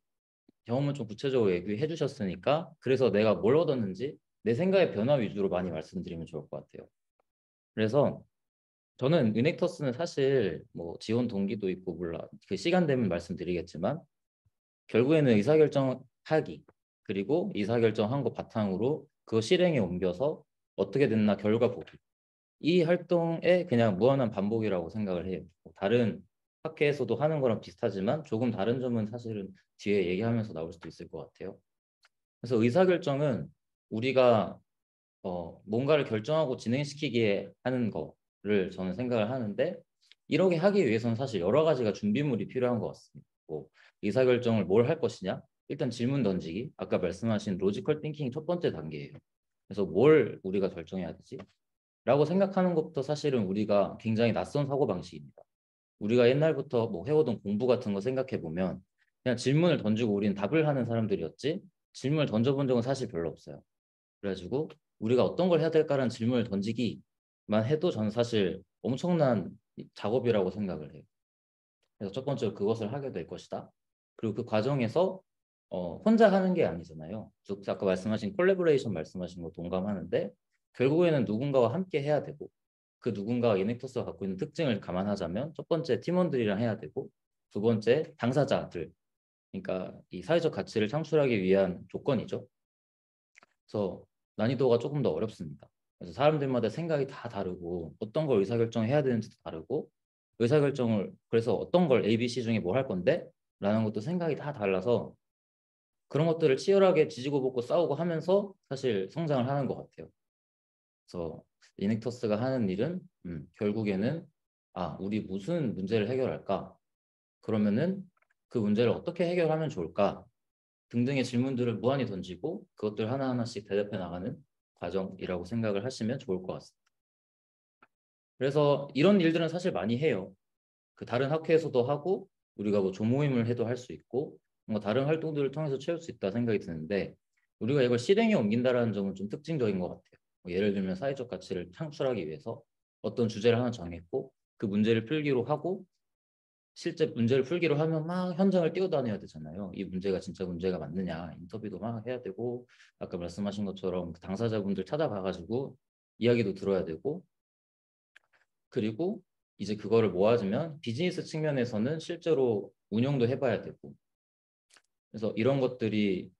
경험을 좀 구체적으로 얘기해 주셨으니까 그래서 내가 뭘 얻었는지 내 생각의 변화 위주로 많이 말씀드리면 좋을 것 같아요. 그래서 저는 유넥터스는 사실 뭐 지원 동기도 있고 몰라 그 시간 되면 말씀드리겠지만, 결국에는 의사결정하기, 그리고 의사결정한 거 바탕으로 그거 실행에 옮겨서 어떻게 됐나 결과 보기, 이 활동의 그냥 무한한 반복이라고 생각을 해요. 다른 학회에서도 하는 거랑 비슷하지만 조금 다른 점은 사실은 뒤에 얘기하면서 나올 수도 있을 것 같아요. 그래서 의사결정은 우리가 뭔가를 결정하고 진행시키게 하는 거를 저는 생각을 하는데, 이렇게 하기 위해서는 사실 여러 가지가 준비물이 필요한 것 같습니다. 뭐 의사결정을 뭘 할 것이냐, 일단 질문 던지기, 아까 말씀하신 로지컬 띵킹이 첫 번째 단계예요. 그래서 뭘 우리가 결정해야 되지? 라고 생각하는 것부터 사실은 우리가 굉장히 낯선 사고방식입니다. 우리가 옛날부터 뭐 해오던 공부 같은 거 생각해 보면 그냥 질문을 던지고 우리는 답을 하는 사람들이었지, 질문을 던져본 적은 사실 별로 없어요. 그래가지고 우리가 어떤 걸 해야 될까라는 질문을 던지기만 해도 저는 사실 엄청난 작업이라고 생각을 해요. 그래서 첫 번째로 그것을 하게 될 것이다. 그리고 그 과정에서 혼자 하는 게 아니잖아요. 아까 말씀하신 콜라보레이션 말씀하신 거 동감하는데, 결국에는 누군가와 함께 해야 되고, 그 누군가가 이넥터스가 갖고 있는 특징을 감안하자면 첫 번째 팀원들이랑 해야 되고, 두 번째 당사자들, 그러니까 이 사회적 가치를 창출하기 위한 조건이죠. 그래서 난이도가 조금 더 어렵습니다. 그래서 사람들마다 생각이 다 다르고, 어떤 걸 의사결정해야 되는지도 다르고, 의사결정을 그래서 어떤 걸 A, B, C 중에 뭐 할 건데? 라는 것도 생각이 다 달라서 그런 것들을 치열하게 지지고 볶고 싸우고 하면서 사실 성장을 하는 것 같아요. 그래서 이넥터스가 하는 일은 결국에는 우리 무슨 문제를 해결할까? 그러면은 그 문제를 어떻게 해결하면 좋을까? 등등의 질문들을 무한히 던지고 그것들 하나하나씩 대답해 나가는 과정이라고 생각을 하시면 좋을 것 같습니다. 그래서 이런 일들은 사실 많이 해요. 그 다른 학회에서도 하고, 우리가 뭐 조모임을 해도 할 수 있고, 뭔가 다른 활동들을 통해서 채울 수 있다 생각이 드는데 우리가 이걸 실행에 옮긴다라는 점은 좀 특징적인 것 같아요. 뭐 예를 들면 사회적 가치를 창출하기 위해서 어떤 주제를 하나 정했고 그 문제를 풀기로 하고 실제 문제를 풀기로 하면 막 현장을 뛰어다녀야 되잖아요. 이 문제가 진짜 문제가 맞느냐 인터뷰도 막 해야 되고 아까 말씀하신 것처럼 그 당사자분들 찾아가가지고 이야기도 들어야 되고 그리고 이제 그거를 모아주면 비즈니스 측면에서는 실제로 운영도 해봐야 되고 그래서 이런 것들이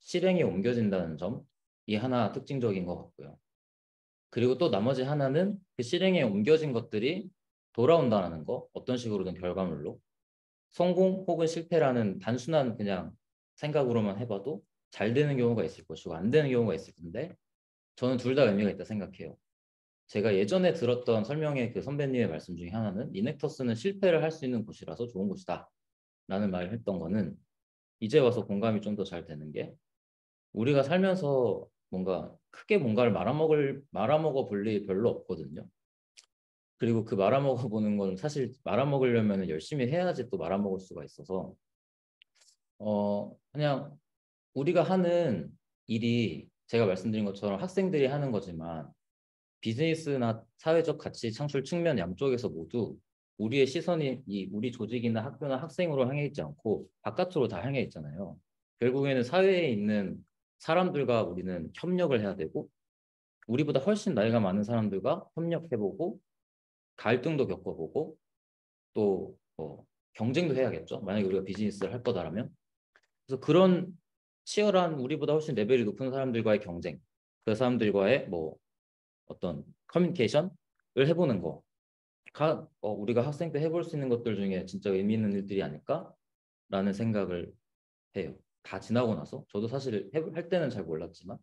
실행에 옮겨진다는 점이 하나 특징적인 것 같고요. 그리고 또 나머지 하나는 그 실행에 옮겨진 것들이 돌아온다는 거 어떤 식으로든 결과물로 성공 혹은 실패라는 단순한 그냥 생각으로만 해봐도 잘 되는 경우가 있을 것이고 안 되는 경우가 있을 텐데 저는 둘 다 의미가 있다 생각해요. 제가 예전에 들었던 설명의 그 선배님의 말씀 중에 하나는 이넥터스는 실패를 할 수 있는 곳이라서 좋은 곳이다 라는 말을 했던 거는 이제 와서 공감이 좀 더 잘 되는 게 우리가 살면서 뭔가 크게 뭔가를 말아먹어 볼 일이 별로 없거든요. 그리고 그 말아먹어 보는 건 사실 말아먹으려면 열심히 해야지 또 말아먹을 수가 있어서 그냥 우리가 하는 일이 제가 말씀드린 것처럼 학생들이 하는 거지만 비즈니스나 사회적 가치 창출 측면 양쪽에서 모두 우리의 시선이 우리 조직이나 학교나 학생으로 향해 있지 않고 바깥으로 다 향해 있잖아요. 결국에는 사회에 있는 사람들과 우리는 협력을 해야 되고 우리보다 훨씬 나이가 많은 사람들과 협력해보고 갈등도 겪어보고 또 경쟁도 해야겠죠. 만약에 우리가 비즈니스를 할 거다라면. 그래서 그런 치열한 우리보다 훨씬 레벨이 높은 사람들과의 경쟁, 그 사람들과의 뭐 어떤 커뮤니케이션을 해보는 거가 우리가 학생 때 해볼 수 있는 것들 중에 진짜 의미 있는 일들이 아닐까라는 생각을 해요. 다 지나고 나서 저도 사실 할 때는 잘 몰랐지만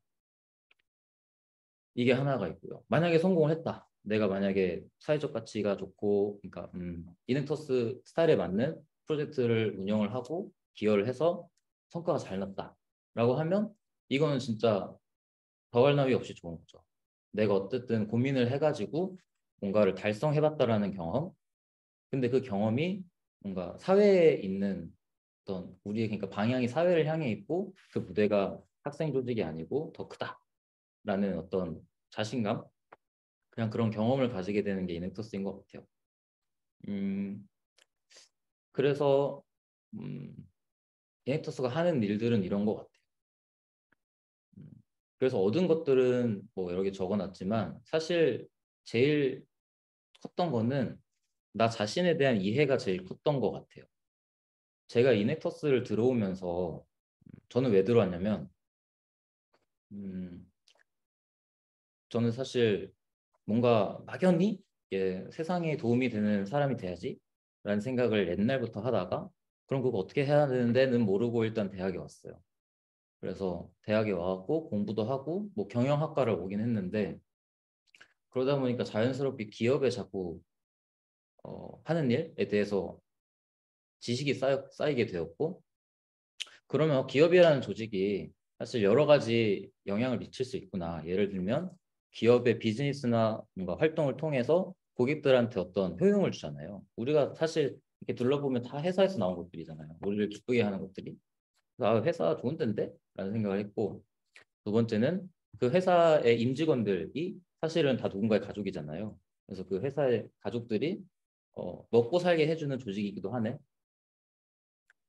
이게 하나가 있고요. 만약에 성공을 했다. 내가 만약에 사회적 가치가 좋고 그러니까 이넥터스 스타일에 맞는 프로젝트를 운영을 하고 기여를 해서 성과가 잘 났다라고 하면 이거는 진짜 더할 나위 없이 좋은 거죠. 내가 어쨌든 고민을 해가지고 뭔가를 달성해봤다라는 경험. 근데 그 경험이 뭔가 사회에 있는 어떤 우리의 그러니까 방향이 사회를 향해 있고 그 무대가 학생 조직이 아니고 더 크다라는 어떤 자신감. 그냥 그런 경험을 가지게 되는 게 이넥터스인 것 같아요. 그래서 이넥터스가 하는 일들은 이런 것 같아요. 그래서 얻은 것들은 뭐 여러 개 적어놨지만 사실 제일 컸던 거는 나 자신에 대한 이해가 제일 컸던 것 같아요. 제가 이넥터스를 들어오면서 저는 왜 들어왔냐면 저는 사실 뭔가 막연히 세상에 도움이 되는 사람이 돼야지 라는 생각을 옛날부터 하다가 그럼 그거 어떻게 해야 되는데는 모르고 일단 대학에 왔어요. 그래서 대학에 와갖고 공부도 하고 뭐 경영학과를 오긴 했는데 그러다 보니까 자연스럽게 기업에 자꾸 하는 일에 대해서 지식이 쌓이게 되었고 그러면 기업이라는 조직이 사실 여러 가지 영향을 미칠 수 있구나. 예를 들면 기업의 비즈니스나 뭔가 활동을 통해서 고객들한테 어떤 효용을 주잖아요. 우리가 사실 이렇게 둘러보면 다 회사에서 나온 것들이잖아요. 우리를 기쁘게 하는 것들이. 그래서 회사 좋은 데인데? 라는 생각을 했고 두 번째는 그 회사의 임직원들이 사실은 다 누군가의 가족이잖아요. 그래서 그 회사의 가족들이 먹고 살게 해주는 조직이기도 하네.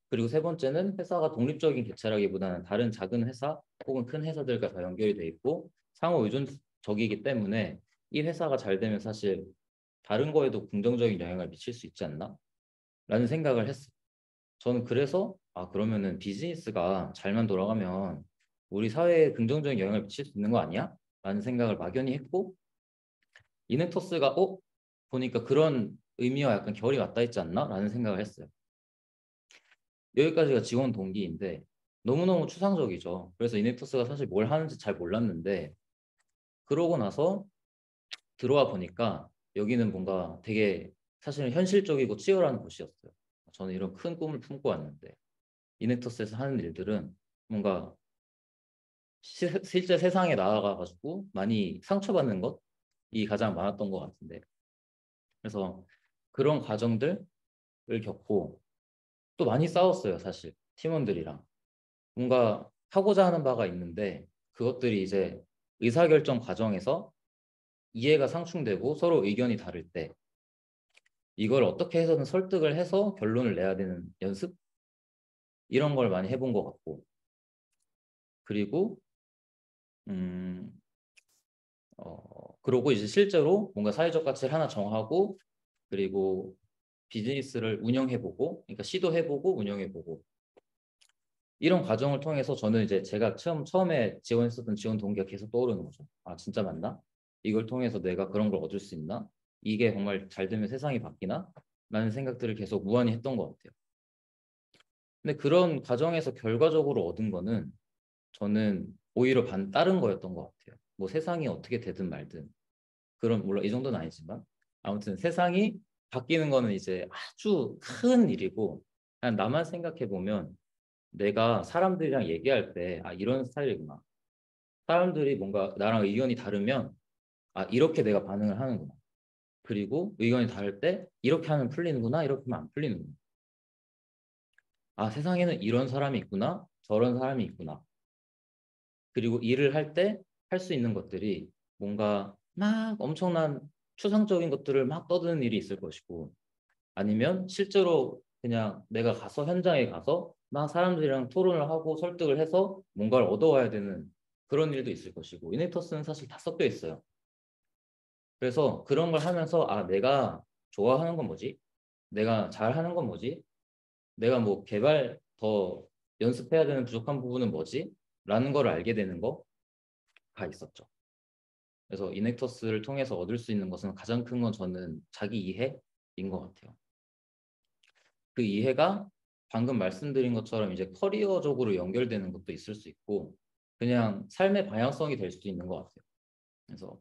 그리고 세 번째는 회사가 독립적인 개체라기보다는 다른 작은 회사 혹은 큰 회사들과 다 연결이 돼 있고 상호 의존적이기 때문에 이 회사가 잘 되면 사실 다른 거에도 긍정적인 영향을 미칠 수 있지 않나? 라는 생각을 했어요. 저는 그래서 그러면은 비즈니스가 잘만 돌아가면 우리 사회에 긍정적인 영향을 미칠 수 있는 거 아니야? 라는 생각을 막연히 했고 이넥터스가 보니까 그런 의미와 약간 결이 맞닿아 있지 않나? 라는 생각을 했어요. 여기까지가 지원 동기인데 너무너무 추상적이죠. 그래서 이넥터스가 사실 뭘 하는지 잘 몰랐는데 그러고 나서 들어와 보니까 여기는 뭔가 되게 사실은 현실적이고 치열한 곳이었어요. 저는 이런 큰 꿈을 품고 왔는데 이넥터스에서 하는 일들은 뭔가 실제 세상에 나아가가지고 많이 상처받는 것이 가장 많았던 것 같은데 그래서 그런 과정들을 겪고 또 많이 싸웠어요. 사실 팀원들이랑 뭔가 하고자 하는 바가 있는데 그것들이 이제 의사결정 과정에서 이해가 상충되고 서로 의견이 다를 때 이걸 어떻게 해서든 설득을 해서 결론을 내야 되는 연습? 이런 걸 많이 해본 것 같고 그리고 그러고 이제 실제로 뭔가 사회적 가치를 하나 정하고 그리고 비즈니스를 운영해보고 그러니까 시도해보고 운영해보고 이런 과정을 통해서 저는 이제 제가 처음에 지원했었던 지원 동기가 계속 떠오르는 거죠. 아 진짜 맞나? 이걸 통해서 내가 그런 걸 얻을 수 있나? 이게 정말 잘 되면 세상이 바뀌나? 라는 생각들을 계속 무한히 했던 것 같아요. 근데 그런 과정에서 결과적으로 얻은 거는 저는 오히려 다른 거였던 것 같아요. 뭐 세상이 어떻게 되든 말든 그런 물론 이 정도는 아니지만 아무튼 세상이 바뀌는 거는 이제 아주 큰 일이고 그냥 나만 생각해 보면 내가 사람들이랑 얘기할 때 아 이런 스타일이구나. 사람들이 뭔가 나랑 의견이 다르면 아 이렇게 내가 반응을 하는구나. 그리고 의견이 다를 때 이렇게 하면 풀리는구나 이렇게 하면 안 풀리는구나. 아 세상에는 이런 사람이 있구나 저런 사람이 있구나. 그리고 일을 할 때 할 수 있는 것들이 뭔가 막 엄청난 추상적인 것들을 막 떠드는 일이 있을 것이고 아니면 실제로 그냥 내가 가서 현장에 가서 막 사람들이랑 토론을 하고 설득을 해서 뭔가를 얻어와야 되는 그런 일도 있을 것이고 이네터스는 사실 다 섞여 있어요. 그래서 그런 걸 하면서 아 내가 좋아하는 건 뭐지? 내가 잘하는 건 뭐지? 내가 뭐 개발 더 연습해야 되는 부족한 부분은 뭐지? 라는 걸 알게 되는 거가 있었죠. 그래서 이넥터스를 통해서 얻을 수 있는 것은 가장 큰 건 저는 자기 이해인 것 같아요. 그 이해가 방금 말씀드린 것처럼 이제 커리어적으로 연결되는 것도 있을 수 있고 그냥 삶의 방향성이 될 수도 있는 것 같아요. 그래서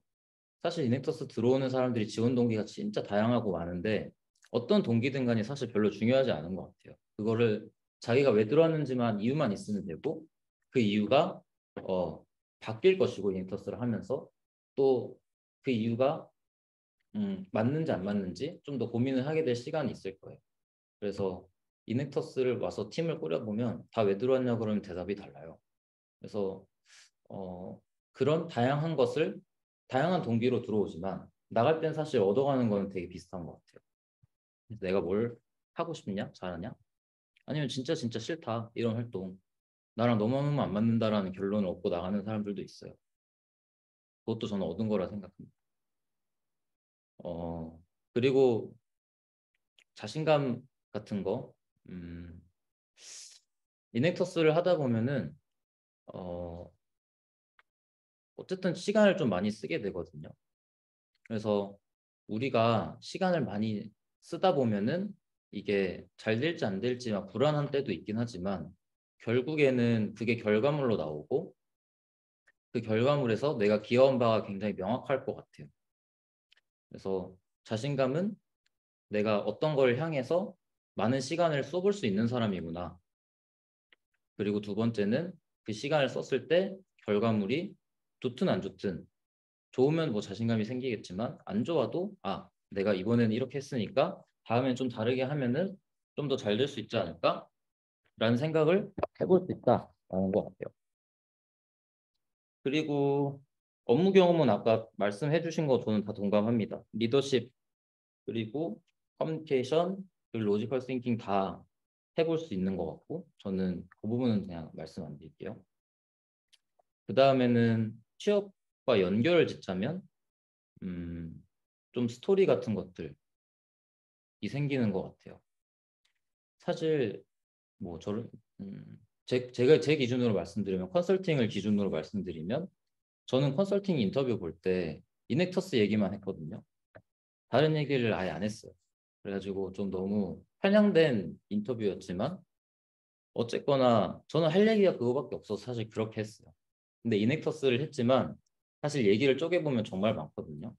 사실 이넥터스 들어오는 사람들이 지원 동기가 진짜 다양하고 많은데 어떤 동기든 간에 사실 별로 중요하지 않은 것 같아요. 그거를 자기가 왜 들어왔는지만 이유만 있으면 되고 그 이유가 바뀔 것이고 이넥터스를 하면서 또 그 이유가 맞는지 안 맞는지 좀 더 고민을 하게 될 시간이 있을 거예요. 그래서 이넥터스를 와서 팀을 꾸려보면 다 왜 들어왔냐 그러면 대답이 달라요. 그래서 그런 다양한 것을 다양한 동기로 들어오지만 나갈 땐 사실 얻어가는 거는 되게 비슷한 것 같아요. 내가 뭘 하고 싶냐? 잘하냐? 아니면 진짜 싫다 이런 활동 나랑 너무너무 안 맞는다라는 결론을 얻고 나가는 사람들도 있어요. 그것도 저는 얻은 거라 생각합니다. 그리고 자신감 같은 거 이넥터스를 하다 보면은 어쨌든 시간을 좀 많이 쓰게 되거든요. 그래서 우리가 시간을 많이 쓰다 보면은 이게 잘 될지 안 될지 막 불안한 때도 있긴 하지만 결국에는 그게 결과물로 나오고 그 결과물에서 내가 기여한 바가 굉장히 명확할 것 같아요. 그래서 자신감은 내가 어떤 걸 향해서 많은 시간을 써볼 수 있는 사람이구나. 그리고 두 번째는 그 시간을 썼을 때 결과물이 좋든 안 좋든 좋으면 뭐 자신감이 생기겠지만 안 좋아도 아 내가 이번에는 이렇게 했으니까 다음엔 좀 다르게 하면은 좀 더 잘 될 수 있지 않을까? 라는 생각을 해볼 수 있다라는 것 같아요. 그리고 업무 경험은 아까 말씀해 주신 거 저는 다 동감합니다. 리더십 그리고 커뮤니케이션 그리고 로지컬 싱킹 다 해볼 수 있는 것 같고 저는 그 부분은 그냥 말씀 안 드릴게요. 그 다음에는 취업과 연결을 짓자면 좀 스토리 같은 것들이 생기는 것 같아요. 사실 뭐 저를 제가 제 기준으로 말씀드리면 컨설팅을 기준으로 말씀드리면 저는 컨설팅 인터뷰 볼 때 이넥터스 얘기만 했거든요. 다른 얘기를 아예 안 했어요. 그래가지고 좀 너무 편향된 인터뷰였지만 어쨌거나 저는 할 얘기가 그거밖에 없어서 사실 그렇게 했어요. 근데 이넥터스를 했지만 사실 얘기를 쪼개보면 정말 많거든요.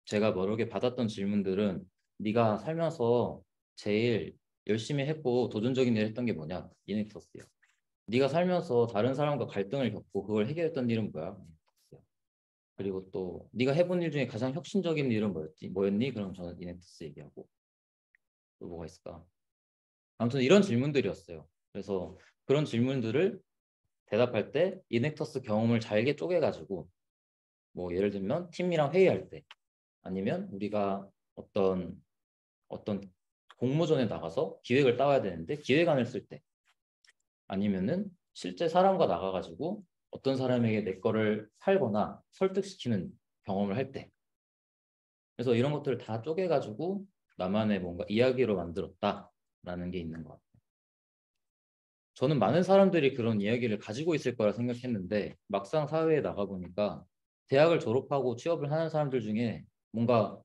제가 모르게 받았던 질문들은 네가 살면서 제일 열심히 했고 도전적인 일을 했던 게 뭐냐? 이넥터스요. 네가 살면서 다른 사람과 갈등을 겪고 그걸 해결했던 일은 뭐야? 이넥터스요. 그리고 또 네가 해본 일 중에 가장 혁신적인 일은 뭐였니? 그럼 저는 이넥터스 얘기하고 또 뭐가 있을까? 아무튼 이런 질문들이었어요. 그래서 그런 질문들을 대답할 때 이넥터스 경험을 잘게 쪼개가지고 뭐 예를 들면 팀이랑 회의할 때 아니면 우리가 어떤 공모전에 나가서 기획을 따와야 되는데 기획안을 쓸 때 아니면은 실제 사람과 나가가지고 어떤 사람에게 내 거를 팔거나 설득시키는 경험을 할 때 그래서 이런 것들을 다 쪼개가지고 나만의 뭔가 이야기로 만들었다라는 게 있는 것 같아요. 저는 많은 사람들이 그런 이야기를 가지고 있을 거라 생각했는데 막상 사회에 나가보니까 대학을 졸업하고 취업을 하는 사람들 중에 뭔가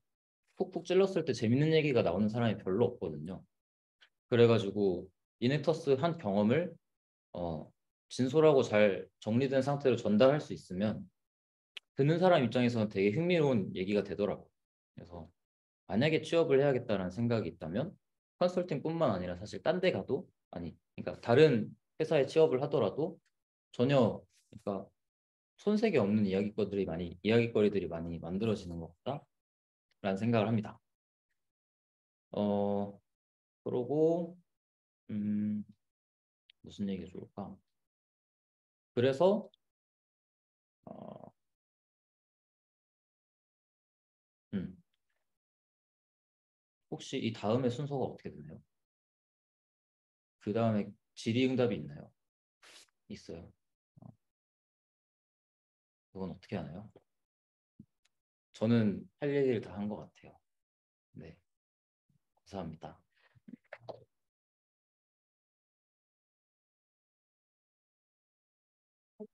푹푹 찔렀을 때 재밌는 얘기가 나오는 사람이 별로 없거든요. 그래가지고 이넥터스 한 경험을 진솔하고 잘 정리된 상태로 전달할 수 있으면 듣는 사람 입장에서는 되게 흥미로운 얘기가 되더라고요. 그래서 만약에 취업을 해야겠다는 생각이 있다면 컨설팅뿐만 아니라 사실 딴 데 가도 그러니까 다른 회사에 취업을 하더라도 전혀 그러니까 손색이 없는 이야기거리들이 많이 만들어지는 것 같다라는 생각을 합니다. 그러고 무슨 얘기가 좋을까? 그래서 혹시 이 다음의 순서가 어떻게 되나요? 그 다음에 질의응답이 있나요? 있어요. 그건 어떻게 하나요? 저는 할 얘기를 다 한 것 같아요. 네, 감사합니다.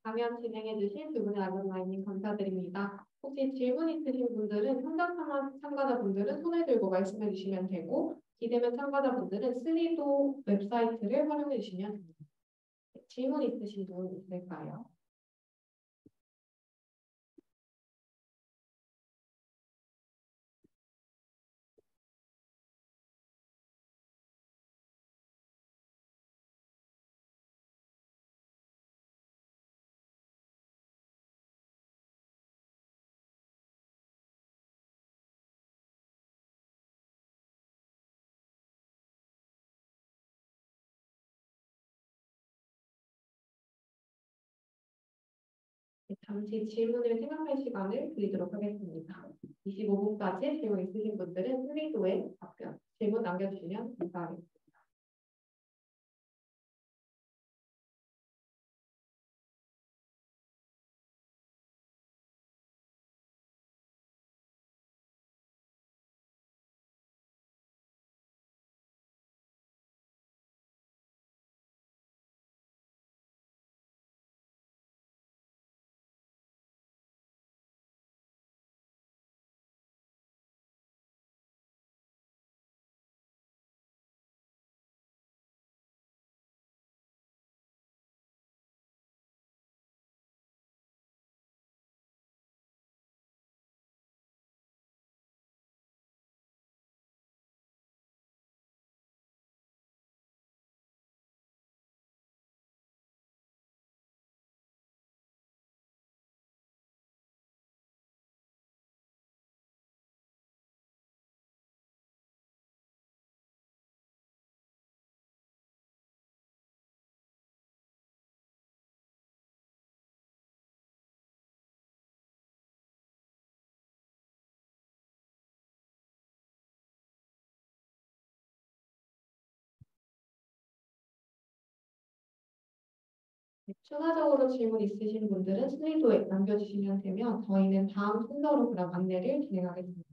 강연 진행해주신 두 분의 알론라인님 감사드립니다. 혹시 질문 있으신 분들은 현장 참가자분들은 손을 들고 말씀해 주시면 되고 비대면 참가자분들은 슬리도 웹사이트를 활용해 주시면 됩니다. 질문 있으신 분 있을까요? 잠시 질문을 생각할 시간을 드리도록 하겠습니다. 25분까지 질문 있으신 분들은 슬리도에 답변, 질문 남겨주시면 감사하겠습니다. 추가적으로 질문 있으신 분들은 슬리도에 남겨주시면 되면 저희는 다음 순서로 그럼 안내를 진행하겠습니다.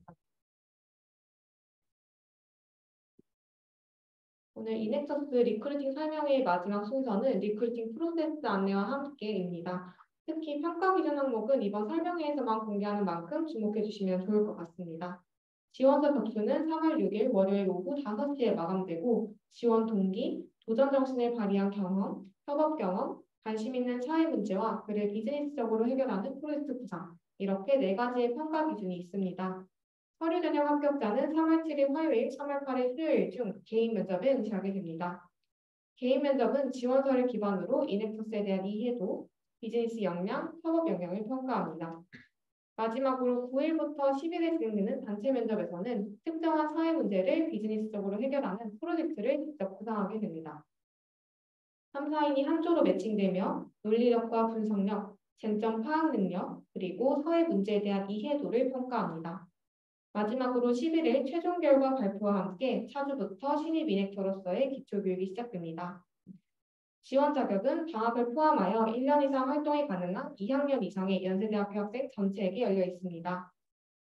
오늘 이넥터스 리크루팅 설명회의 마지막 순서는 리크루팅 프로세스 안내와 함께입니다. 특히 평가 기준 항목은 이번 설명회에서만 공개하는 만큼 주목해 주시면 좋을 것 같습니다. 지원서 접수는 3월 6일 월요일 오후 5시에 마감되고 지원 동기, 도전 정신을 발휘한 경험, 협업 경험, 관심 있는 사회 문제와 그를 비즈니스적으로 해결하는 프로젝트 구상 이렇게 4가지의 평가 기준이 있습니다. 서류 전형 합격자는 3월 7일 화요일, 3월 8일 수요일 중 개인 면접에 응시하게 됩니다. 개인 면접은 지원서를 기반으로 이넥터스에 대한 이해도, 비즈니스 역량, 협업 역량을 평가합니다. 마지막으로 9일부터 10일에 진행되는 단체 면접에서는 특정한 사회 문제를 비즈니스적으로 해결하는 프로젝트를 직접 구상하게 됩니다. 3사인이 한조로 매칭되며 논리력과 분석력, 쟁점 파악 능력, 그리고 사회 문제에 대한 이해도를 평가합니다. 마지막으로 11일 최종 결과 발표와 함께 차주부터 신입 이넥터로서의 기초교육이 시작됩니다. 지원 자격은 방학을 포함하여 1년 이상 활동이 가능한 2학년 이상의 연세대학교 학생 전체에게 열려 있습니다.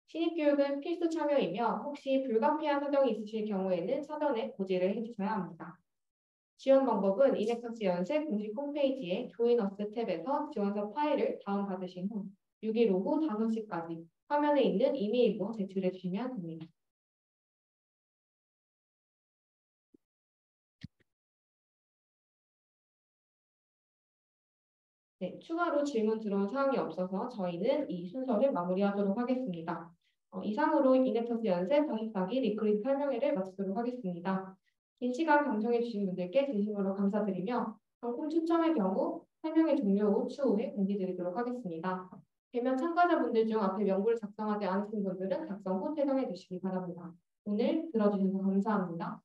신입교육은 필수 참여이며 혹시 불가피한 사정이 있으실 경우에는 사전에 고지를 해주셔야 합니다. 지원 방법은 이넥터스 연세 공식 홈페이지에 조인어스 탭에서 지원서 파일을 다운받으신 후 6일 오후 5시까지 화면에 있는 이메일로 제출해 주시면 됩니다. 네, 추가로 질문 들어온 사항이 없어서 저희는 이 순서를 마무리하도록 하겠습니다. 이상으로 이넥터스 연세 44기 리크릿 설명회를 마치도록 하겠습니다. 긴 시간 경청해 주신 분들께 진심으로 감사드리며 상품 추첨의 경우 설명회 종료 후 추후에 공지드리도록 하겠습니다. 대면 참가자분들 중 앞에 명부를 작성하지 않으신 분들은 작성 후 퇴장해 주시기 바랍니다. 오늘 들어주셔서 감사합니다.